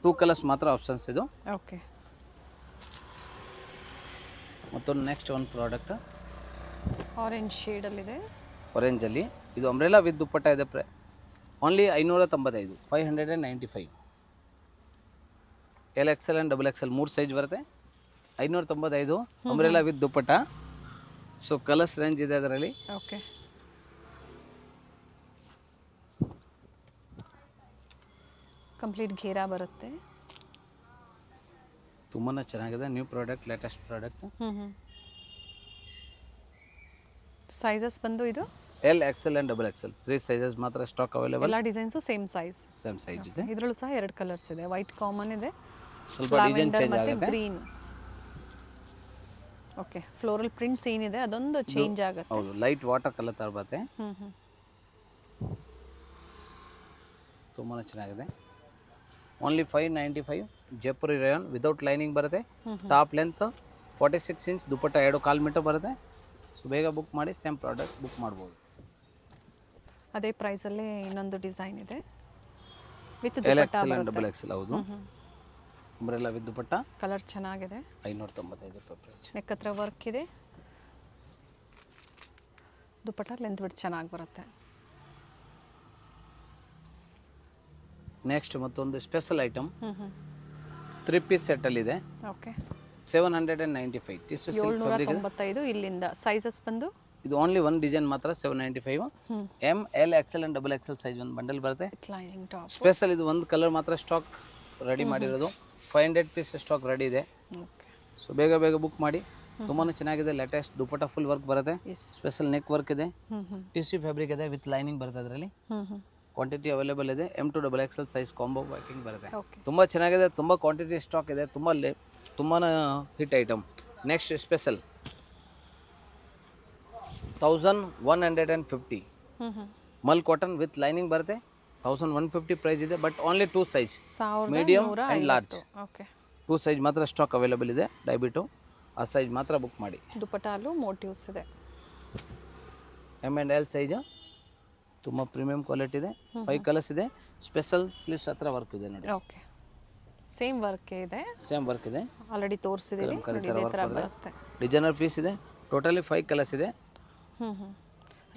2 ಕಲರ್ಸ್ ಮಾತ್ರ ಆಪ್ಷನ್ಸ್ ಇದು. ಓಕೆ. ಮತ್ತೊಂದು ನೆಕ್ಸ್ಟ್ ಒಂದು ಪ್ರಾಡಕ್ಟ್ ಆರೆಂಜ್ ಶೇಡಲ್ಲಿದೆ, ಆರೆಂಜಲ್ಲಿ. ಇದು ಅಂಬ್ರೆಲಾ ವಿತ್ ದುಪ್ಪಟ್ಟ ಇದೆ. Only 595, 595. LXL and XXL 3 size ಬರುತ್ತೆ. 595 umbrella with dupatta. So colours range ಇದೆ ಅದರಲ್ಲಿ. ಓಕೆ. ಕಂಪ್ಲೀಟ್ ಘೇರಾ ಬರುತ್ತೆ. ತುಂಬಾ ಚೆನ್ನಾಗಿದೆ, new product, latest product. Sizes ಬಂದು ಇದು LXL ಆ್ಯಂಡ್ XXL 3 ಸೈಜಸ್ ಮಾತ್ರ ಸ್ಟಾಕ್ ಅವೈಲೇಬಲ್. ಎಲ್ಲ ಡಿಸೈನ್ಸು ಸೇಮ್ ಸೈಜ್ ಇದೆ. ಇದರಲ್ಲೂ ಸಹ 2 ಕಲರ್ಸ್ ಇದೆ. ವೈಟ್ ಕಾಮನ್ ಇದೆ, ಸ್ವಲ್ಪ ಡಿಸೈನ್ ಚೇಂಜ್ ಆಗುತ್ತೆ. ಗ್ರೀನ್. ಓಕೆ. ಫ್ಲೋರಲ್ ಪ್ರಿಂಟ್ಸ್ ಏನಿದೆ ಅದೊಂದು ಚೇಂಜ್ ಆಗುತ್ತೆ. ಹೌದು, ಲೈಟ್ ವಾಟರ್ ಕಲರ್ ಥರ ಬರುತ್ತೆ. ತುಂಬಾ ಚೆನ್ನಾಗಿದೆ. Only 595. Jaipuri rayon without lining ಬರುತ್ತೆ. ಟಾಪ್ ಲೆಂತ್ 46 ಇಂಚ್, ದುಪ್ಪಟ್ಟ 2.25 ಮೀಟರ್ ಬರುತ್ತೆ. ಸೊ ಬೇಗ ಬುಕ್ ಮಾಡಿ ಸೇಮ್ ಪ್ರಾಡಕ್ಟ್ ಬುಕ್ ಮಾಡ್ಬೋದು. ಅದೇ ಪ್ರೈಸಲ್ಲೇ ಇನ್ನೊಂದು ಡಿಸೈನ್ ಇದೆ with L Excel and double XL. ಹೌದು, ಅಂಬ್ರೆಲಾ ವಿತ್ ದುಪಟ್ಟ. ಕಲರ್ ಚೆನ್ನಾಗಿದೆ. 595 ರೂಪಾಯಿ ಪ್ರೈಸ್. ನೆಕ್ ಹತ್ರ ವರ್ಕ್ ಇದೆ. ದುಪಟ್ಟ ಲೆಂತ್ ಬಿಟ್ಟು ಚೆನ್ನಾಗಿ ಬರುತ್ತೆ. ನೆಕ್ಸ್ಟ್ ಮತ್ತೊಂದು ಸ್ಪೆಷಲ್ ಐಟಮ್ 3 ಪೀಸ್ ಸೆಟ್ಟಲ್ಲಿದೆ. Okay, 795 tissue silk fabric. 795 ಇಲ್ಲಿಂದ ಸೈಜಸ್ ಬಂದು ಇದು ಓನ್ಲಿ ಒಂದು ಡಿಸೈನ್ ಮಾತ್ರ 795. M L Excel and double XL size ಒಂದು ಬಂಡಲ್ ಬರುತ್ತೆ. ಲೈನಿಂಗ್ ಟಾಪ್ ಸ್ಪೆಷಲ್ ಇದು ಒಂದು ಕಲರ್ ಮಾತ್ರ ಸ್ಟಾಕ್ ರೆಡಿ ಮಾಡಿರೋದು. 500 ಪೀಸ್ ಸ್ಟಾಕ್ ರೆಡಿ ಇದೆ. ಓಕೆ, ಸೊ ಬೇಗ ಬೇಗ ಬುಕ್ ಮಾಡಿ. ತುಂಬಾ ಚೆನ್ನಾಗಿದೆ. ಲೇಟೆಸ್ಟ್ ದುಪಟ್ಟ ಫುಲ್ ವರ್ಕ್ ಬರುತ್ತೆ. ಸ್ಪೆಷಲ್ ನೆಕ್ ವರ್ಕ್ ಇದೆ. ಟಿಶ್ಯೂ ಫ್ಯಾಬ್ರಿಕ್ ಇದೆ ವಿತ್ ಲೈನಿಂಗ್ ಬರುತ್ತೆ. ಅದರಲ್ಲಿ ಕ್ವಾಂಟಿಟಿ ಅವೈಲೇಬಲ್ ಇದೆ. M2 double XL size combo working ಬರುತ್ತೆ. ತುಂಬ ಚೆನ್ನಾಗಿದೆ. ತುಂಬ ಕ್ವಾಂಟಿಟಿ ಸ್ಟಾಕ್ ಇದೆ. ತುಂಬಾ hit item. Next special 1150 Mal cotton with lining ಬರುತ್ತೆ. 1150 ಪ್ರೈಸ್ ಇದೆ. But only 2 size, medium and large. Okay, 2 size ಮಾತ್ರ ಸ್ಟಾಕ್ ಅವೈಲೇಬಲ್ ಇದೆ. ದಯವಿಟ್ಟು ಆ ಸೈಜ್ ಮಾತ್ರ ಬುಕ್ ಮಾಡಿ. ದುಪಟ್ಟಾಲು ಮೋಟಿವ್ಸ್ ಇದೆ. ಎಮ್ ಆ್ಯಂಡ್ ಎಲ್ ಸೈಜ್ ತುಂಬ ಪ್ರೀಮಿಯಂ ಕ್ವಾಲಿಟಿ ಇದೆ. 5 ಕಲರ್ಸ್ ಇದೆ. ಸ್ಪೆಷಲ್ ಸ್ಲೀವ್ಸ್ ಹತ್ರ ವರ್ಕ್ ಇದೆ ನೋಡಿ. ಓಕೆ, ಸೇಮ್ ವರ್ಕ್ ಇದೆ. ಸೇಮ್ ವರ್ಕ್ ಇದೆ. ಆಲ್ರೆಡಿ ತೋರಿಸಿದ್ದೀವಿ. ಬರುತ್ತೆ. ಡಿಸೈನರ್ ಪೀಸ್ ಇದೆ. ಟೋಟಲಿ 5 ಕಲರ್ಸ್ ಇದೆ.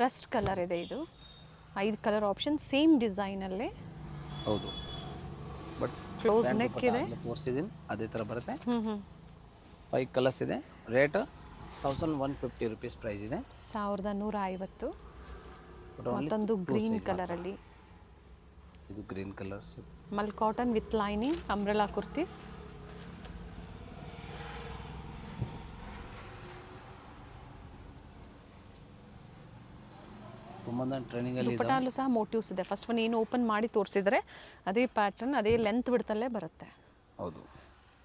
ರಸ್ಟ್ ಕಲರ್ ಇದೆ. ಇದು 5 ಕಲರ್ ಆಪ್ಷನ್ ಸೇಮ್ ಡಿಸೈನಲ್ಲೇ. ಹೌದು, ಬಟ್ ಕ್ಲೋಸ್ ನೆಕ್ ಇದೆ. ತೋರಿಸಿದ್ದೀನಿ ಅದೇ ಥರ ಬರುತ್ತೆ. 5 ಕಲರ್ಸ್ ಇದೆ. ರೇಟ್ 1150 ರೂಪೀಸ್ ಪ್ರೈಸ್ ಇದೆ. 1150. ಮತ್ತೊಂದು ಗ್ರೀನ್ ಕಲರಲ್ಲಿ. ಇದು green colour mul cotton with lining umbrella kurtis. ತುಂಬ ಟ್ರೈನಿಂಗ್ ಅಲ್ಲಿ ದುಪಟ್ಟಾಲು ಸಹ ಮೋಟಿವ್ಸ್ ಇದೆ. ಫಸ್ಟ್ ಒನ್ ಏನು ಓಪನ್ ಮಾಡಿ ತೋರಿಸಿದ್ರೆ ಅದೇ ಪ್ಯಾಟರ್ನ್ ಅದೇ ಲೆಂತ್ ಬಿಡ್ತಲ್ಲೇ ಬರುತ್ತೆ. ಹೌದು.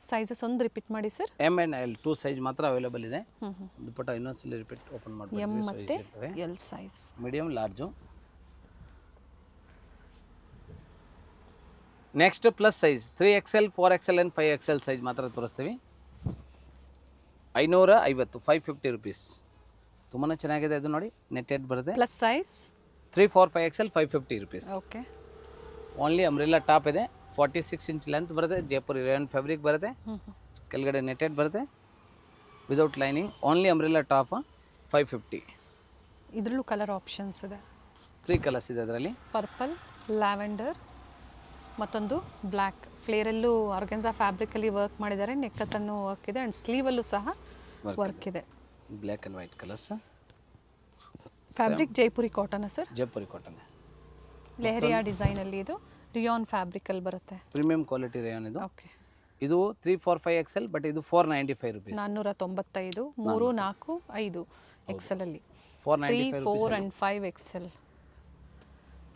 ಸೈಜಸ್ ಒಂದು ರಿಪೀಟ್ ಮಾಡಿ sir. M and L 2 size ಮಾತ್ರ ಅವೈಲೇಬಲ್ ಇದೆ. ದುಪಟ್ಟ ಇನ್ನೊಂದ್ಸಲ ರಿಪೀಟ್ ಓಪನ್ ಮಾಡ್ಬೋದು. ಎಮ್ ಮತ್ತೆ L size. Medium large. Next plus size 3XL 4XL and 5XL size ಮಾತ್ರ ತೋರಿಸ್ತೀವಿ. 550 550 ರೂಪೀಸ್. ತುಂಬಾ ಚೆನ್ನಾಗಿದೆ. ಇದು ನೋಡಿ ನೆಟ್ಟೆಡ್ ಬರುತ್ತೆ. Plus size 3, 4, 5XL 550 rupees. Okay, only umbrella top ಇದೆ. 46 ಇಂಚ್ ಲೆಂತ್ ಬರುತ್ತೆ. ಜೈಪುರ್ ರೇಯನ್ ಫ್ಯಾಬ್ರಿಕ್ ಬರುತ್ತೆ. ಕೆಳಗಡೆ ನೆಟ್ಟೆಡ್ ಬರುತ್ತೆ without lining. Only umbrella top 550. ಇದರಲ್ಲೂ ಕಲರ್ ಆಪ್ಷನ್ಸ್ ಇದೆ. 3 ಕಲರ್ಸ್ ಇದೆ ಅದರಲ್ಲಿ. ಪರ್ಪಲ್, ಲ್ಯಾವೆಂಡರ್, ಮತ್ತೊಂದು ಬ್ಲ್ಯಾಕ್. ಫ್ಲೇರಲ್ಲೂ ಆರ್ಗೆನ್ಸಾ ಫ್ಯಾಬ್ರಿಕಲ್ಲಿ ವರ್ಕ್ ಮಾಡಿದ್ದಾರೆ. ನೆಕ್ಕತ್ತನ್ನು ವರ್ಕ್ ಇದೆ ಆ್ಯಂಡ್ ಸ್ಲೀವಲ್ಲೂ ಸಹ ವರ್ಕ್ ಇದೆ. Black and white colours. Fabric Jaipuri cotton sir. Jaipuri cotton. Leheriya ಡಿಸೈನಲ್ಲಿ. ಇದು ರಿಯಾನ್ ಫ್ಯಾಬ್ರಿಕಲ್ಲಿ ಬರುತ್ತೆ. ಪ್ರೀಮಿಯಂ ಕ್ವಾಲಿಟಿ ರೇಯಾನ್ ಇದು. ಓಕೆ, ಇದು 3, 4, 5XL ಬಟ್ ಇದು 495 ರೂಪೀಸ್. 495. 3, 4, 5 XL ಅಲ್ಲಿ. 3, 4 ಆ್ಯಂಡ್ 5XL.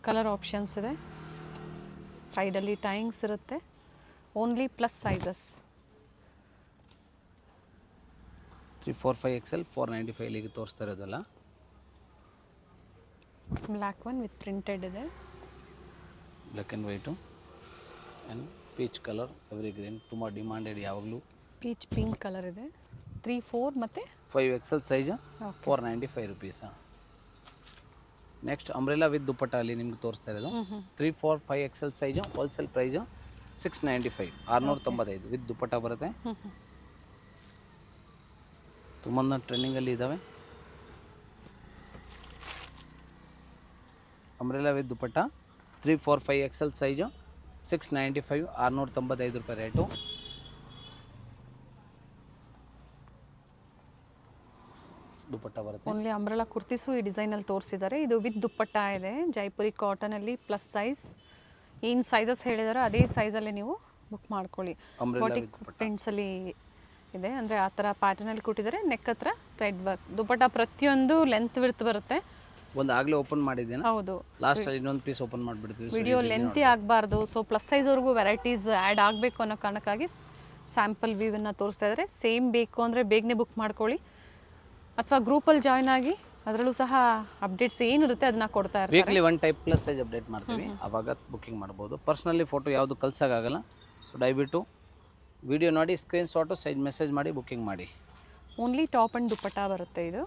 ಕಲರ್ ಆಪ್ಷನ್ಸ್ ಇದೆ. ಸೈಡಲ್ಲಿ ಟೈಂಗ್ಸ್ ಇರುತ್ತೆ. Only plus sizes. 3, 4, 5XL 495 ಇಲ್ಲಿಗೆ ತೋರಿಸ್ತಾ ಇರೋದಲ್ಲ. ಬ್ಲ್ಯಾಕ್ ಒನ್ ವಿತ್ ಪ್ರಿಂಟೆಡ್ ಇದೆ. Black and white and peach colour every green. ತುಂಬ ಡಿಮಾಂಡೆಡ್ ಯಾವಾಗಲೂ. ಪೀಚ್ ಪಿಂಕ್ ಕಲರ್ ಇದೆ. 3, 4 ಮತ್ತು 5XL size 495 rupees. Next umbrella with dupatta ಅಲ್ಲಿ ನಿಮ್ಗೆ ತೋರಿಸ್ತಾ ಇರೋದು. 3, 4, 5XL size. Wholesale price 695 695 with dupatta ಬರುತ್ತೆ. ತುಂಬ ಟ್ರೆಂಡಿಂಗಲ್ಲಿ ಇದ್ದಾವೆ. Umbrella with dupatta 3, 4, 5XL size 695 695 ರೂಪಾಯಿ ರೇಟು. ದುಪಟ್ಟ ಬರುತ್ತೆ. ಓನ್ಲಿ ಅಂಬ್ರೆಲಾ ಕುರ್ತೀಸು ಈ ಡಿಸೈನಲ್ಲಿ ತೋರಿಸಿದ್ದಾರೆ. ಇದು ವಿತ್ ದುಪ್ಪಟ್ಟ ಇದೆ. ಜೈಪುರಿ ಕಾಟನಲ್ಲಿ ಪ್ಲಸ್ ಸೈಜ್. ಏನು ಸೈಜಸ್ ಹೇಳಿದಾರೋ ಅದೇ ಸೈಜಲ್ಲಿ ನೀವು ಬುಕ್ ಮಾಡ್ಕೊಳ್ಳಿ. ಬಾಟಿಕ್ ಪ್ರಿಂಟ್ಸಲ್ಲಿ ಇದೆ. ಅಂದರೆ ಆ ಥರ ಪ್ಯಾಟರ್ನಲ್ಲಿ ಕೊಟ್ಟಿದ್ದಾರೆ. ನೆಕ್ ಹತ್ರ ಥ್ರೆಡ್ ವರ್ಕ್. ದುಪಟ್ಟ ಪ್ರತಿಯೊಂದು ಲೆಂತ್ ವಿಡ್ತ್ ಬರುತ್ತೆ. ಒಂದು ಆಗಲೇ ಓಪನ್ ಮಾಡಿದ್ದೇನೆ. ಹೌದು, ಲಾಸ್ಟಲ್ಲಿ ಇನ್ನೊಂದು ಪೀಸ್ ಓಪನ್ ಮಾಡಿಬಿಡ್ತೀವಿ. ವಿಡಿಯೋ ಲೆಂತಿ ಆಗಬಾರ್ದು. ಸೊ ಪ್ಲಸ್ ಸೈಜ್ವರೆಗೂ ವೆರೈಟೀಸ್ ಆ್ಯಡ್ ಆಗಬೇಕು ಅನ್ನೋ ಕಾರಣಕ್ಕಾಗಿ ಸ್ಯಾಂಪಲ್ ವ್ಯೂವನ್ನು ತೋರಿಸ್ತಾ ಇದ್ದಾರೆ. ಸೇಮ್ ಬೇಕು ಅಂದರೆ ಬೇಗನೆ ಬುಕ್ ಮಾಡ್ಕೊಳ್ಳಿ. ಅಥವಾ ಗ್ರೂಪಲ್ಲಿ ಜಾಯ್ನ್ ಆಗಿ ಅದರಲ್ಲೂ ಸಹ ಅಪ್ಡೇಟ್ಸ್ ಏನಿರುತ್ತೆ ಅದನ್ನ ಕೊಡ್ತಾ ಇರ್ತಾರೆ. Weekly 1 type plus size update ಮಾಡ್ತೀವಿ. ಆವಾಗ ಬುಕ್ಕಿಂಗ್ ಮಾಡ್ಬೋದು. ಪರ್ಸ್ನಲಿ ಫೋಟೋ ಯಾವುದು ಕಳ್ಸೋಕ್ಕಾಗಲ್ಲ. ಸೊ ದಯವಿಟ್ಟು ವಿಡಿಯೋ ನೋಡಿ ಸ್ಕ್ರೀನ್ಶಾಟು ಸೈಜ್ ಮೆಸೇಜ್ ಮಾಡಿ ಬುಕ್ಕಿಂಗ್ ಮಾಡಿ. ಓನ್ಲಿ ಟಾಪ್ ಆ್ಯಂಡ್ ದುಪ್ಪಟ್ಟ ಬರುತ್ತೆ ಇದು.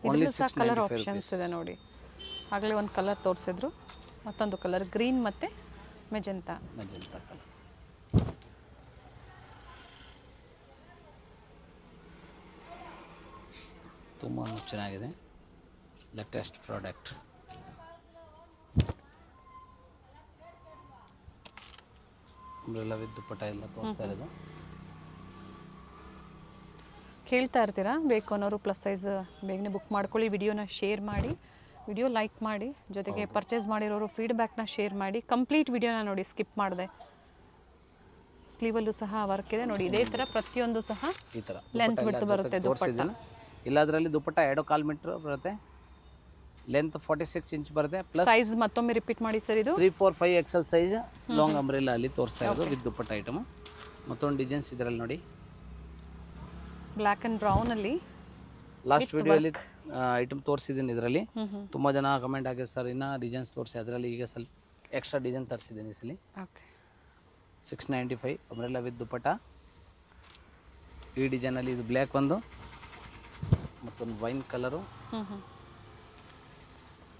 ಇದರಲ್ಲೂ ಸಹ ಕಲರ್ ಆಪ್ಷನ್ಸ್ ಇದೆ ನೋಡಿ. ಆಗಲೇ ಒಂದು ಕಲರ್ ತೋರಿಸಿದ್ರು, ಮತ್ತೊಂದು ಕಲರ್ ಗ್ರೀನ್ ಮತ್ತು ಮೆಜೆಂತಾ ಕಲರ್. ತುಂಬ ಚೆನ್ನಾಗಿದೆ, ಲೇಟೆಸ್ಟ್ ಪ್ರಾಡಕ್ಟ್. ಅಂಬ್ರೆಲಾ ವಿತ್ ದುಪ್ಪಟ್ಟ ಎಲ್ಲ ತೋರಿಸ್ತಾ ಇರೋದು. ಕೇಳ್ತಾ ಇರ್ತೀರಾ, ಬೇಕು ಅನ್ನೋರು ಪ್ಲಸ್ ಸೈಜ್ ಬೇಗನೆ ಬುಕ್ ಮಾಡ್ಕೊಳ್ಳಿ. ವಿಡಿಯೋನ ಶೇರ್ ಮಾಡಿ, ವಿಡಿಯೋ ಲೈಕ್ ಮಾಡಿ, ಜೊತೆಗೆ ಪರ್ಚೇಸ್ ಮಾಡಿರೋರು ಫೀಡ್ಬ್ಯಾಕ್ನ ಶೇರ್ ಮಾಡಿ. ಕಂಪ್ಲೀಟ್ ವಿಡಿಯೋನ ನೋಡಿ, ಸ್ಕಿಪ್ ಮಾಡಿದೆ. ಸ್ಲೀವಲ್ಲೂ ಸಹ ವರ್ಕ್ ಇದೆ ನೋಡಿ, ಇದೇ ಥರ ಪ್ರತಿಯೊಂದು ಸಹ ಈ ಥರ ಲೆಂತ್ ಬಿಟ್ಟು ಬರುತ್ತೆ ದುಪ್ಪಟ್ಟ. ಇಲ್ಲ ಅದರಲ್ಲಿ ದುಪ್ಪಟ್ಟ 2.25 ಮೀಟರ್ ಬರುತ್ತೆ, ಲೆಂತ್ 46 ಇಂಚ್ ಬರುತ್ತೆ. ಪ್ಲಸ್ ಸೈಜ್ ಮತ್ತೊಮ್ಮೆ ರಿಪೀಟ್ ಮಾಡಿ ಸರ್, ಇದು 3, 4, 5 XL ಸೈಜ್ ಲಾಂಗ್ ಅಂಬ್ರೆಲಾ ಅಲ್ಲಿ ತೋರಿಸ್ತಾ ಇರೋದು ವಿತ್ ದುಪ್ಪಟ್ಟ ಐಟಮ್. ಮತ್ತೊಂದು ಡಿಸೈನ್ಸ್ ಇದರಲ್ಲಿ ನೋಡಿ, ಬ್ಲ್ಯಾಕ್ ಆ್ಯಂಡ್ ಬ್ರೌನಲ್ಲಿ. ಲಾಸ್ಟ್ ವಿಡಿಯೋಲಿ ಐಟಮ್ ತೋರಿಸಿದ್ದೀನಿ. ಇದರಲ್ಲಿ ತುಂಬ ಜನ ಕಮೆಂಟ್ ಆಗಿದೆ ಸರ್ ಇನ್ನೂ ಡಿಸೈನ್ಸ್ ತೋರಿಸಿ, ಅದರಲ್ಲಿ ಈಗ ಸ್ವಲ್ಪ ಎಕ್ಸ್ಟ್ರಾ ಡಿಸೈನ್ ತರಿಸಿದ್ದೀನಿ ಈ ಸಲ. ಓಕೆ, 695 ಅಂಬ್ರೆಲಾ ವಿತ್ ದುಪ್ಪಟ್ಟ. ಈ ಡಿಸೈನಲ್ಲಿ ಇದು ಬ್ಲ್ಯಾಕ್ ಒಂದು, ಮತ್ತೊಂದು ವೈನ್ ಕಲರು.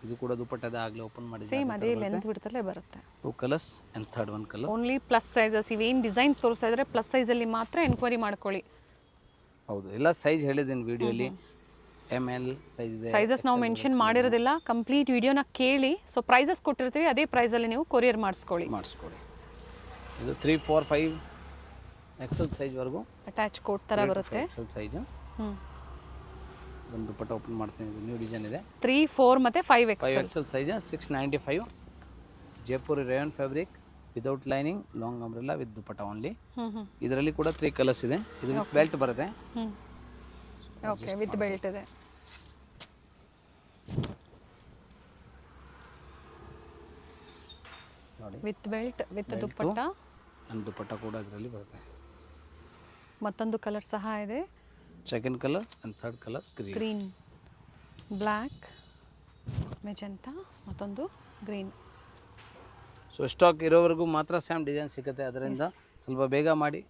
ಇದು ಕೂಡ ದುಪ್ಪಟ್ಟದ ಆಗಲೇ ಓಪನ್ ಮಾಡಿ, ಸೇಮ್ ಅದೇ ಲೆಂತ್ ಬಿಡ್ತಲೇ ಬರುತ್ತೆ. 2 colours and third one colour. Only plus sizes, ಇವೇನು ಡಿಸೈನ್ ತೋರಿಸ್ತಾ ಇದ್ದಾರೆ ಪ್ಲಸ್ ಸೈಜಲ್ಲಿ ಮಾತ್ರ ಎನ್ಕ್ವೈರಿ ಮಾಡ್ಕೊಳ್ಳಿ. ಹೌದು, ಎಲ್ಲ ಸೈಜ್ ಹೇಳಿದ್ದೀನಿ ವಿಡಿಯೋಲಿ. ML ಸೈಜ್ ಇದೆ. ಸೈಜಸ್ ನಾವು ಮೆನ್ಷನ್ ಮಾಡಿರೋದಿಲ್ಲ, ಕಂಪ್ಲೀಟ್ ವಿಡಿಯೋನ ಕೇಳಿ. ಸೊ ಪ್ರೈಸಸ್ ಕೊಟ್ಟಿರ್ತೀವಿ, ಅದೇ ಪ್ರೈಸಲ್ಲಿ ನೀವು ಕೊರಿಯರ್ ಮಾಡಿಸ್ಕೊಳ್ಳಿ. ಇದು 3, 4, 5 XL ಸೈಜ್ವರೆಗೂ ಅಟ್ಯಾಚ್ ಕೋಟ್ ಥರ ಬರುತ್ತೆ. XL size. ಒಂದು ದುಪ್ಪಟ್ಟ ಓಪನ್ ಮಾಡ್ತೀನಿ, ಇದು ನ್ಯೂ ಡಿಸೈನ್ ಇದೆ. 3, 4 ಮತ್ತು 5 XL size 695. Jaipuri rayon fabric without lining, long umbrella with dupatta only. ಇದರಲ್ಲಿ ಕೂಡ 3 ಕಲರ್ಸ್ ಇದೆ. ಇದು ವಿತ್ ಬೆಲ್ಟ್ ಬರುತ್ತೆ. ಓಕೆ, ವಿತ್ ಬೆಲ್ಟ್ ಇದೆ. ನೋಡಿ, with belt with dupatta. And dupatta ಕೂಡ ಇದರಲ್ಲಿ ಬರುತ್ತೆ. ಮತ್ತೊಂದು ಕಲರ್ ಸಹ ಇದೆ, second colour and third colour green, black, magenta, ಮತ್ತೊಂದು ಗ್ರೀನ್. ಸೊ ಸ್ಟಾಕ್ ಇರೋವರೆಗೂ ಮಾತ್ರ ಸೇಮ್ ಡಿಸೈನ್ ಸಿಗುತ್ತೆ, ಅದರಿಂದ ಸ್ವಲ್ಪ ಬೇಗ ಮಾಡಿ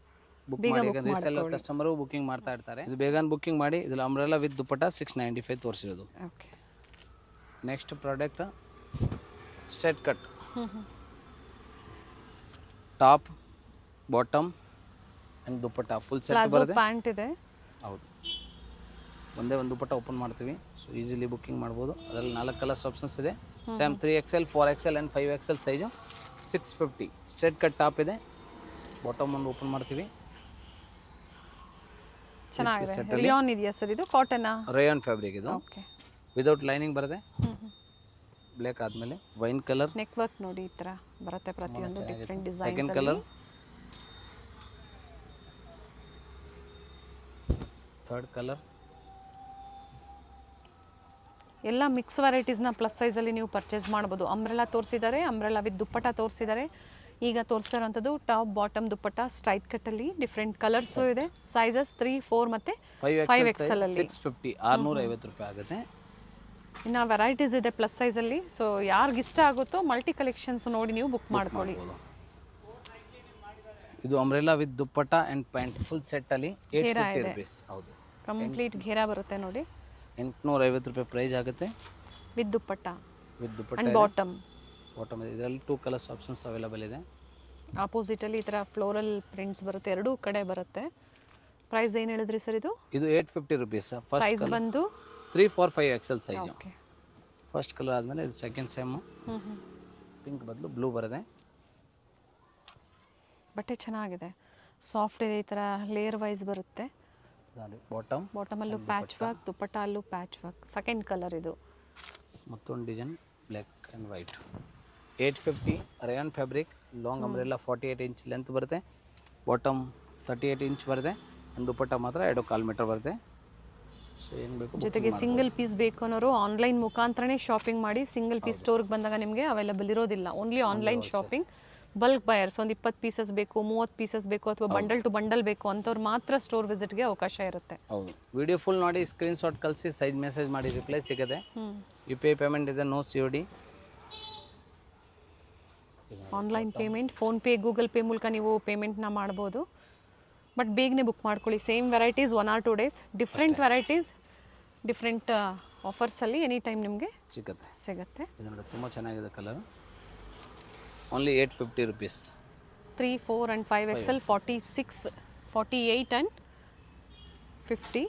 ಬುಕ್ ಮಾಡಿ. ಯಾಕಂದರೆ ರೀಸೆಲ್ಲರ್ ಕಸ್ಟಮರು ಬುಕ್ಕಿಂಗ್ ಮಾಡ್ತಾ ಇರ್ತಾರೆ. ಇದು ಬೇಗ ಬುಕ್ಕಿಂಗ್ ಮಾಡಿ. ಇದರಲ್ಲಿ ಅಂಬ್ರೆಲಾ ವಿತ್ ದುಪ್ಪಟ್ಟ 695 ತೋರಿಸಿರೋದು. Okay, next product straight cut, top bottom and dupatta full set ಬರುತ್ತೆ. ಪ್ಯಾಂಟ್ ಇದೆ. ಹೌದು, ಒಂದೇ ಒಂದು ದುಪ್ಪಟ್ಟ ಓಪನ್ ಮಾಡ್ತೀವಿ. ಸೊ ಈಸಿಲಿ ಬುಕ್ಕಿಂಗ್ ಮಾಡ್ಬೋದು. ಅದರಲ್ಲಿ 4 ಕಲರ್ಸ್ ಆಪ್ಷನ್ಸ್ ಇದೆ. Same 3XL, 4XL and 5XL size 650. Straight cut top ಇದೆ. ಬಾಟಮ್ ಒಂದು ಓಪನ್ ಮಾಡ್ತೀವಿ. ಚೆನ್ನಾಗಿದೆ. ರಿಯಾನ್ ಇದೆಯಾ ಸರ್? ಇದು ಕಾಟನಾ? ರೇಯಾನ್ ಫ್ಯಾಬ್ರಿಕ್ ಇದು. ಓಕೆ, ವಿದೌಟ್ ಲೈನಿಂಗ್ ಬರುತ್ತೆ. ಬ್ಲ್ಯಾಕ್ ಆದಮೇಲೆ ವೈನ್ ಕಲರ್, ನೆಕ್ ವರ್ಕ್ ನೋಡಿ ಈ ಥರ ಬರುತ್ತೆ. ಪ್ರತಿಯೊಂದು different design. Second colour, third colour. ಎಲ್ಲ ಮಿಕ್ಸ್ ವೆರೈಟೀಸ್ನ ಪ್ಲಸ್ ಸೈಜಲ್ಲಿ ನೀವು ಪರ್ಚೇಸ್ ಮಾಡ್ಬೋದು. ಅಂಬ್ರೆಲಾ ತೋರಿಸಿದ್ದಾರೆ, ಅಂಬ್ರೆಲಾ ವಿತ್ ದುಪ್ಪಟ್ಟ ತೋರಿಸಿದ್ದಾರೆ. ಈಗ ತೋರಿಸ್ತಾ ಇರೋಂಥದ್ದು ಟಾಪ್ ಬಾಟಮ್ ದುಪ್ಪಟ್ಟ ಸ್ಟ್ರೈಟ್ ಕಟ್ಟಲ್ಲಿ ಡಿಫ್ರೆಂಟ್ ಕಲರ್ಸು ಇದೆ. ಸೈಜಸ್ 3, 4 ಮತ್ತು 5XL ಅಲ್ಲಿ 650, 650 ರೂಪಾಯಿ ಆಗುತ್ತೆ. ಇನ್ನು ವೆರೈಟೀಸ್ ಇದೆ ಪ್ಲಸ್ ಸೈಜಲ್ಲಿ. ಸೊ ಯಾರಿಗೆ ಇಷ್ಟ ಆಗುತ್ತೋ ಮಲ್ಟಿ ಕಲೆಕ್ಷನ್ಸ್ ನೋಡಿ ನೀವು ಬುಕ್ ಮಾಡ್ಕೊಳ್ಳಿ. ಇದು umbrella with dupatta and pant full ಸೆಟ್ಟಲ್ಲಿ 850 rupees. ಹೌದು, ಕಂಪ್ಲೀಟ್ ಘೇರಾ ಬರುತ್ತೆ ನೋಡಿ. 850 ರೂಪಾಯಿ ಪ್ರೈಸ್ ಆಗುತ್ತೆ with dupatta dupatta and bottom. ಇದರಲ್ಲಿ 2 ಕಲರ್ಸ್ ಆಪ್ಷನ್ಸ್ ಅವೈಲೇಬಲ್ ಇದೆ. ಆಪೋಸಿಟಲ್ಲಿ ಈ ಥರ ಫ್ಲೋರಲ್ ಪ್ರಿಂಟ್ಸ್ ಬರುತ್ತೆ, ಎರಡೂ ಕಡೆ ಬರುತ್ತೆ. ಪ್ರೈಸ್ ಏನು ಹೇಳಿದ್ರಿ ಸರ್? ಇದು 850 rupees. ಸೈಜ್ ಬಂದು 3, 4, 5 XL size. Okay, first colour ಆದಮೇಲೆ ಇದು ಸೆಕೆಂಡ್ ಸೇಮು. ಪಿಂಕ್ ಬದಲು ಬ್ಲೂ ಬರುತ್ತೆ. ಬಟ್ಟೆ ಚೆನ್ನಾಗಿದೆ, ಸಾಫ್ಟ್ ಇದೆ. ಈ ಥರ ಲೇಯರ್ ವೈಸ್ ಬರುತ್ತೆ. ಬಾಟಮಲ್ಲೂ ಪ್ಯಾಚ್ ವರ್ಕ್, ದುಪ್ಪಟ್ಟ ಅಲ್ಲೂ ಪ್ಯಾಚ್ ವರ್ಕ್. ಸೆಕೆಂಡ್ ಕಲರ್ ಇದು. ಮತ್ತೊಂದು design black and white. 850 rayon fabric, long umbrella 48 inch length ಬರುತ್ತೆ. ಬಾಟಮ್ 38 ಇಂಚ್ ಬರುತ್ತೆ. ಒಂದು ದುಪ್ಪಟ್ಟ ಮಾತ್ರ 2.25 ಮೀಟರ್ ಬರುತ್ತೆ. ಸೊ ಏನು ಬೇಕು, ಜೊತೆಗೆ ಸಿಂಗಲ್ ಪೀಸ್ ಬೇಕು ಅನ್ನೋರು ಆನ್ಲೈನ್ ಮುಖಾಂತರನೇ ಶಾಪಿಂಗ್ ಮಾಡಿ. ಸಿಂಗಲ್ ಪೀಸ್ ಸ್ಟೋರ್ಗೆ ಬಂದಾಗ ನಿಮಗೆ ಅವೈಲೇಬಲ್ ಇರೋದಿಲ್ಲ. Only online shopping. Bulk buyers ಒಂದು 20 ಪೀಸಸ್ ಬೇಕು, 30 ಪೀಸಸ್ ಬೇಕು, ಅಥವಾ ಬಂಡಲ್ ಟು ಬಂಡಲ್ ಬೇಕು ಅಂಥವ್ರು ಮಾತ್ರ ಸ್ಟೋರ್ ವಿಸಿಟ್ಗೆ ಅವಕಾಶ ಇರುತ್ತೆ. ಹೌದು, ವಿಡಿಯೋ ಫುಲ್ ನೋಡಿ ಸ್ಕ್ರೀನ್ಶಾಟ್ ಕಳಿಸಿ, ಸೈಜ್ ಮೆಸೇಜ್ ಮಾಡಿ, ರಿಪ್ಲೈ ಸಿಗುತ್ತೆ. UPI ಪೇಮೆಂಟ್ ಇದೆ, no COD. Online payment, PhonePe, Google Pay ಮೂಲಕ ನೀವು ಪೇಮೆಂಟ್ನ ಮಾಡ್ಬೋದು. ಬಟ್ ಬೇಗನೆ ಬುಕ್ ಮಾಡ್ಕೊಳ್ಳಿ. Same varieties 1 or 2 days, different varieties, different ಆಫರ್ಸಲ್ಲಿ ಎನಿ ಟೈಮ್ ನಿಮಗೆ ಸಿಗುತ್ತೆ. ಸಿಗುತ್ತೆ. ಇದು ನೋಡಿ ತುಂಬ ಚೆನ್ನಾಗಿದೆ colour. Only 850 rupees. 3, 4 and 5XL, 46, 48 and 50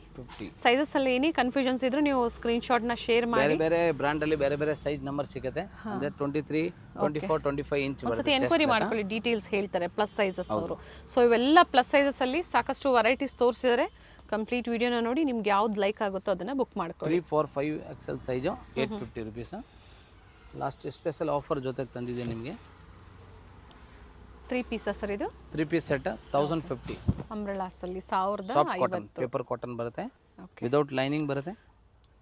ಸೈಜಸ್ಸಲ್ಲಿ ಏನೇ ಕನ್ಫ್ಯೂಷನ್ಸ್ ಇದ್ರೂ ನೀವು ಸ್ಕ್ರೀನ್ಶಾಟ್ನ ಶೇರ್ ಮಾಡಿ. ಬೇರೆ ಬೇರೆ ಬ್ರ್ಯಾಂಡಲ್ಲಿ ಬೇರೆ ಬೇರೆ ಸೈಜ್ ನಂಬರ್ ಸಿಗುತ್ತೆ. ಅಂದರೆ 23, 24, 25 ಇಂಚ್ ಒಂದ್ಸತಿ ಎನ್ಕ್ವೈರಿ ಮಾಡ್ಕೊಳ್ಳಿ, ಡೀಟೇಲ್ಸ್ ಹೇಳ್ತಾರೆ ಪ್ಲಸ್ ಸೈಜಸ್ ಅವರು. ಸೊ ಇವೆಲ್ಲ ಪ್ಲಸ್ ಸೈಜಸ್ಸಲ್ಲಿ ಸಾಕಷ್ಟು ವೆರೈಟೀಸ್ ತೋರಿಸಿದರೆ ಕಂಪ್ಲೀಟ್ ವಿಡಿಯೋನ ನೋಡಿ ನಿಮ್ಗೆ ಯಾವ್ದು ಲೈಕ್ ಆಗುತ್ತೋ ಅದನ್ನು ಬುಕ್ ಮಾಡ್ಕೊಳ್ಳಿ. 3, 4, 5XL size 850 rupees. Last special offer ಜೊತೆಗೆ ತಂದಿದೆ ನಿಮಗೆ. 3 ಪೀಸ ಸರ್ ಇದು? 3 ಪೀಸ್ ಸೆಟ್ 1050. ಅಂಬ್ರೆಲಾಸಲ್ಲಿ ಸಾಫ್ಟ್ ಕಾಟನ್, ಪೇಪರ್ ಕಾಟನ್ ಬರುತ್ತೆ. ವಿದೌಟ್ ಲೈನಿಂಗ್ ಬರುತ್ತೆ.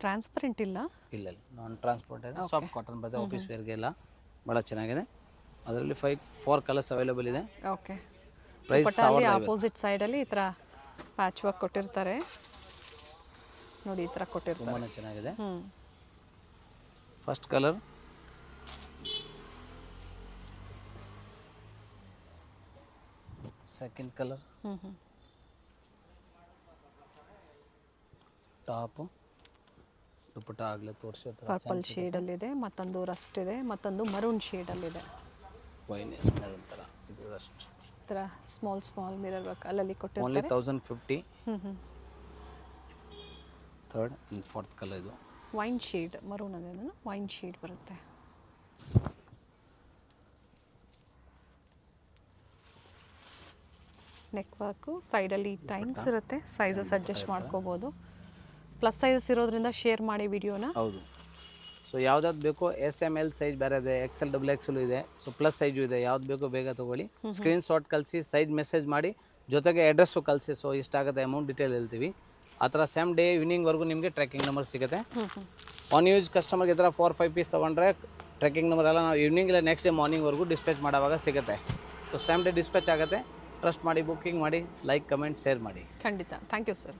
ಟ್ರಾನ್ಸ್ಪರೆಂಟ್ ಇಲ್ಲ? ಇಲ್ಲ, ನಾನ್ ಟ್ರಾನ್ಸ್ಪೋರ್ಟ್ ಸಾಫ್ಟ್ ಕಾಟನ್ ಬರುತ್ತೆ. ಆಫೀಸ್ ವೇರ್ಗೆ ಎಲ್ಲ ಭಾಳ ಚೆನ್ನಾಗಿದೆ. ಅದರಲ್ಲಿ 4 ಕಲರ್ಸ್ ಅವೈಲೇಬಲ್ ಇದೆ. ಓಕೆ. ಪ್ರೈಸ್ ಆಪೋಸಿಟ್ ಸೈಡಲ್ಲಿ ಈ ಥರ ಪ್ಯಾಚ್ ವರ್ಕ್ ಕೊಟ್ಟಿರ್ತಾರೆ ನೋಡಿ, ಈ ಥರ ಕೊಟ್ಟಿರ್ತಾರೆ. ತುಂಬಾ ಚೆನ್ನಾಗಿದೆ. First colour, second colour, top, dupatta ಆಗಲೇ ತೋರಿಸಿ. ಪರ್ಪಲ್ ಶೇಡಲ್ಲಿದೆ, ಮತ್ತೊಂದು ರಸ್ಟ್ ಇದೆ, ಮತ್ತೊಂದು ಮರೂನ್ ಶೇಡಲ್ಲಿದೆ. ವೈನೆಸ್ ಮೆರೂನ್ ಥರ ಇದು ರಸ್ಟ್. ಈ ಥರ ಸ್ಮಾಲ್ ಮಿರರ್ ವರ್ಕ್ ಅಲ್ಲಲ್ಲಿ ಕೊಟ್ಟಿರ್ತಾರೆ. Only 1050. Third and fourth colour ಇದು ವೈನ್ ಶೇಡ್, ಮರೂನ್ ಅದೇನು ವೈನ್ ಶೇಡ್ ಬರುತ್ತೆ. ನೆಕ್ ವರ್ಕು, ಸೈಡಲ್ಲಿ ಟೈಮ್ಸ್ ಇರುತ್ತೆ, ಸೈಜಸ್ ಅಡ್ಜಸ್ಟ್ ಮಾಡ್ಕೋಬೋದು. ಪ್ಲಸ್ ಸೈಜಸ್ ಇರೋದ್ರಿಂದ ಶೇರ್ ಮಾಡಿ ವಿಡಿಯೋನ. ಹೌದು. ಸೊ ಯಾವ್ದಾದ್ರು ಬೇಕೋ SML ಸೈಜ್ ಬೇರೆ ಇದೆ, XL, XXL ಇದೆ. ಸೊ ಪ್ಲಸ್ ಸೈಜು ಇದೆ. ಯಾವ್ದು ಬೇಕೋ ಬೇಗ ತೊಗೊಳ್ಳಿ. ಸ್ಕ್ರೀನ್ ಶಾಟ್ ಕಳಿಸಿ, ಸೈಜ್ ಮೆಸೇಜ್ ಮಾಡಿ, ಜೊತೆಗೆ ಅಡ್ರೆಸ್ಸು ಕಳಿಸಿ. ಸೊ ಇಷ್ಟಾಗುತ್ತೆ, ಅಮೌಂಟ್ ಡೀಟೇಲ್ ಹೇಳ್ತೀವಿ. ಆ ಥರ ಸೇಮ್ ಡೇ ಈವ್ನಿಂಗ್ವರೆಗೂ ನಿಮಗೆ ಟ್ರ್ಯಾಕಿಂಗ್ ನಂಬರ್ ಸಿಗುತ್ತೆ. ಆನ್ ಯೂಸ್ ಕಸ್ಟಮರ್ಗೆ ಈ ಥರ 4-5 ಪೀಸ್ ತೊಗೊಂಡ್ರೆ ಟ್ರ್ಯಾಕಿಂಗ್ ನಂಬರ್ ಎಲ್ಲ ನಾವು ಈವ್ನಿಂಗ್ ಇಲ್ಲ ನೆಕ್ಸ್ಟ್ ಡೇ ಮಾರ್ನಿಂಗ್ವರೆಗೂ ಡಿಸ್ಪ್ಯಾಚ್ ಮಾಡೋವಾಗ ಸಿಗುತ್ತೆ. ಸೊ ಸೇಮ್ ಡೇ ಡಿಸ್ಪ್ಯಾಚ್ ಆಗುತ್ತೆ. ಟ್ರಸ್ಟ್ ಮಾಡಿ, ಬುಕ್ಕಿಂಗ್ ಮಾಡಿ, ಲೈಕ್, ಕಮೆಂಟ್, ಶೇರ್ ಮಾಡಿ. ಖಂಡಿತ. Thank you sir.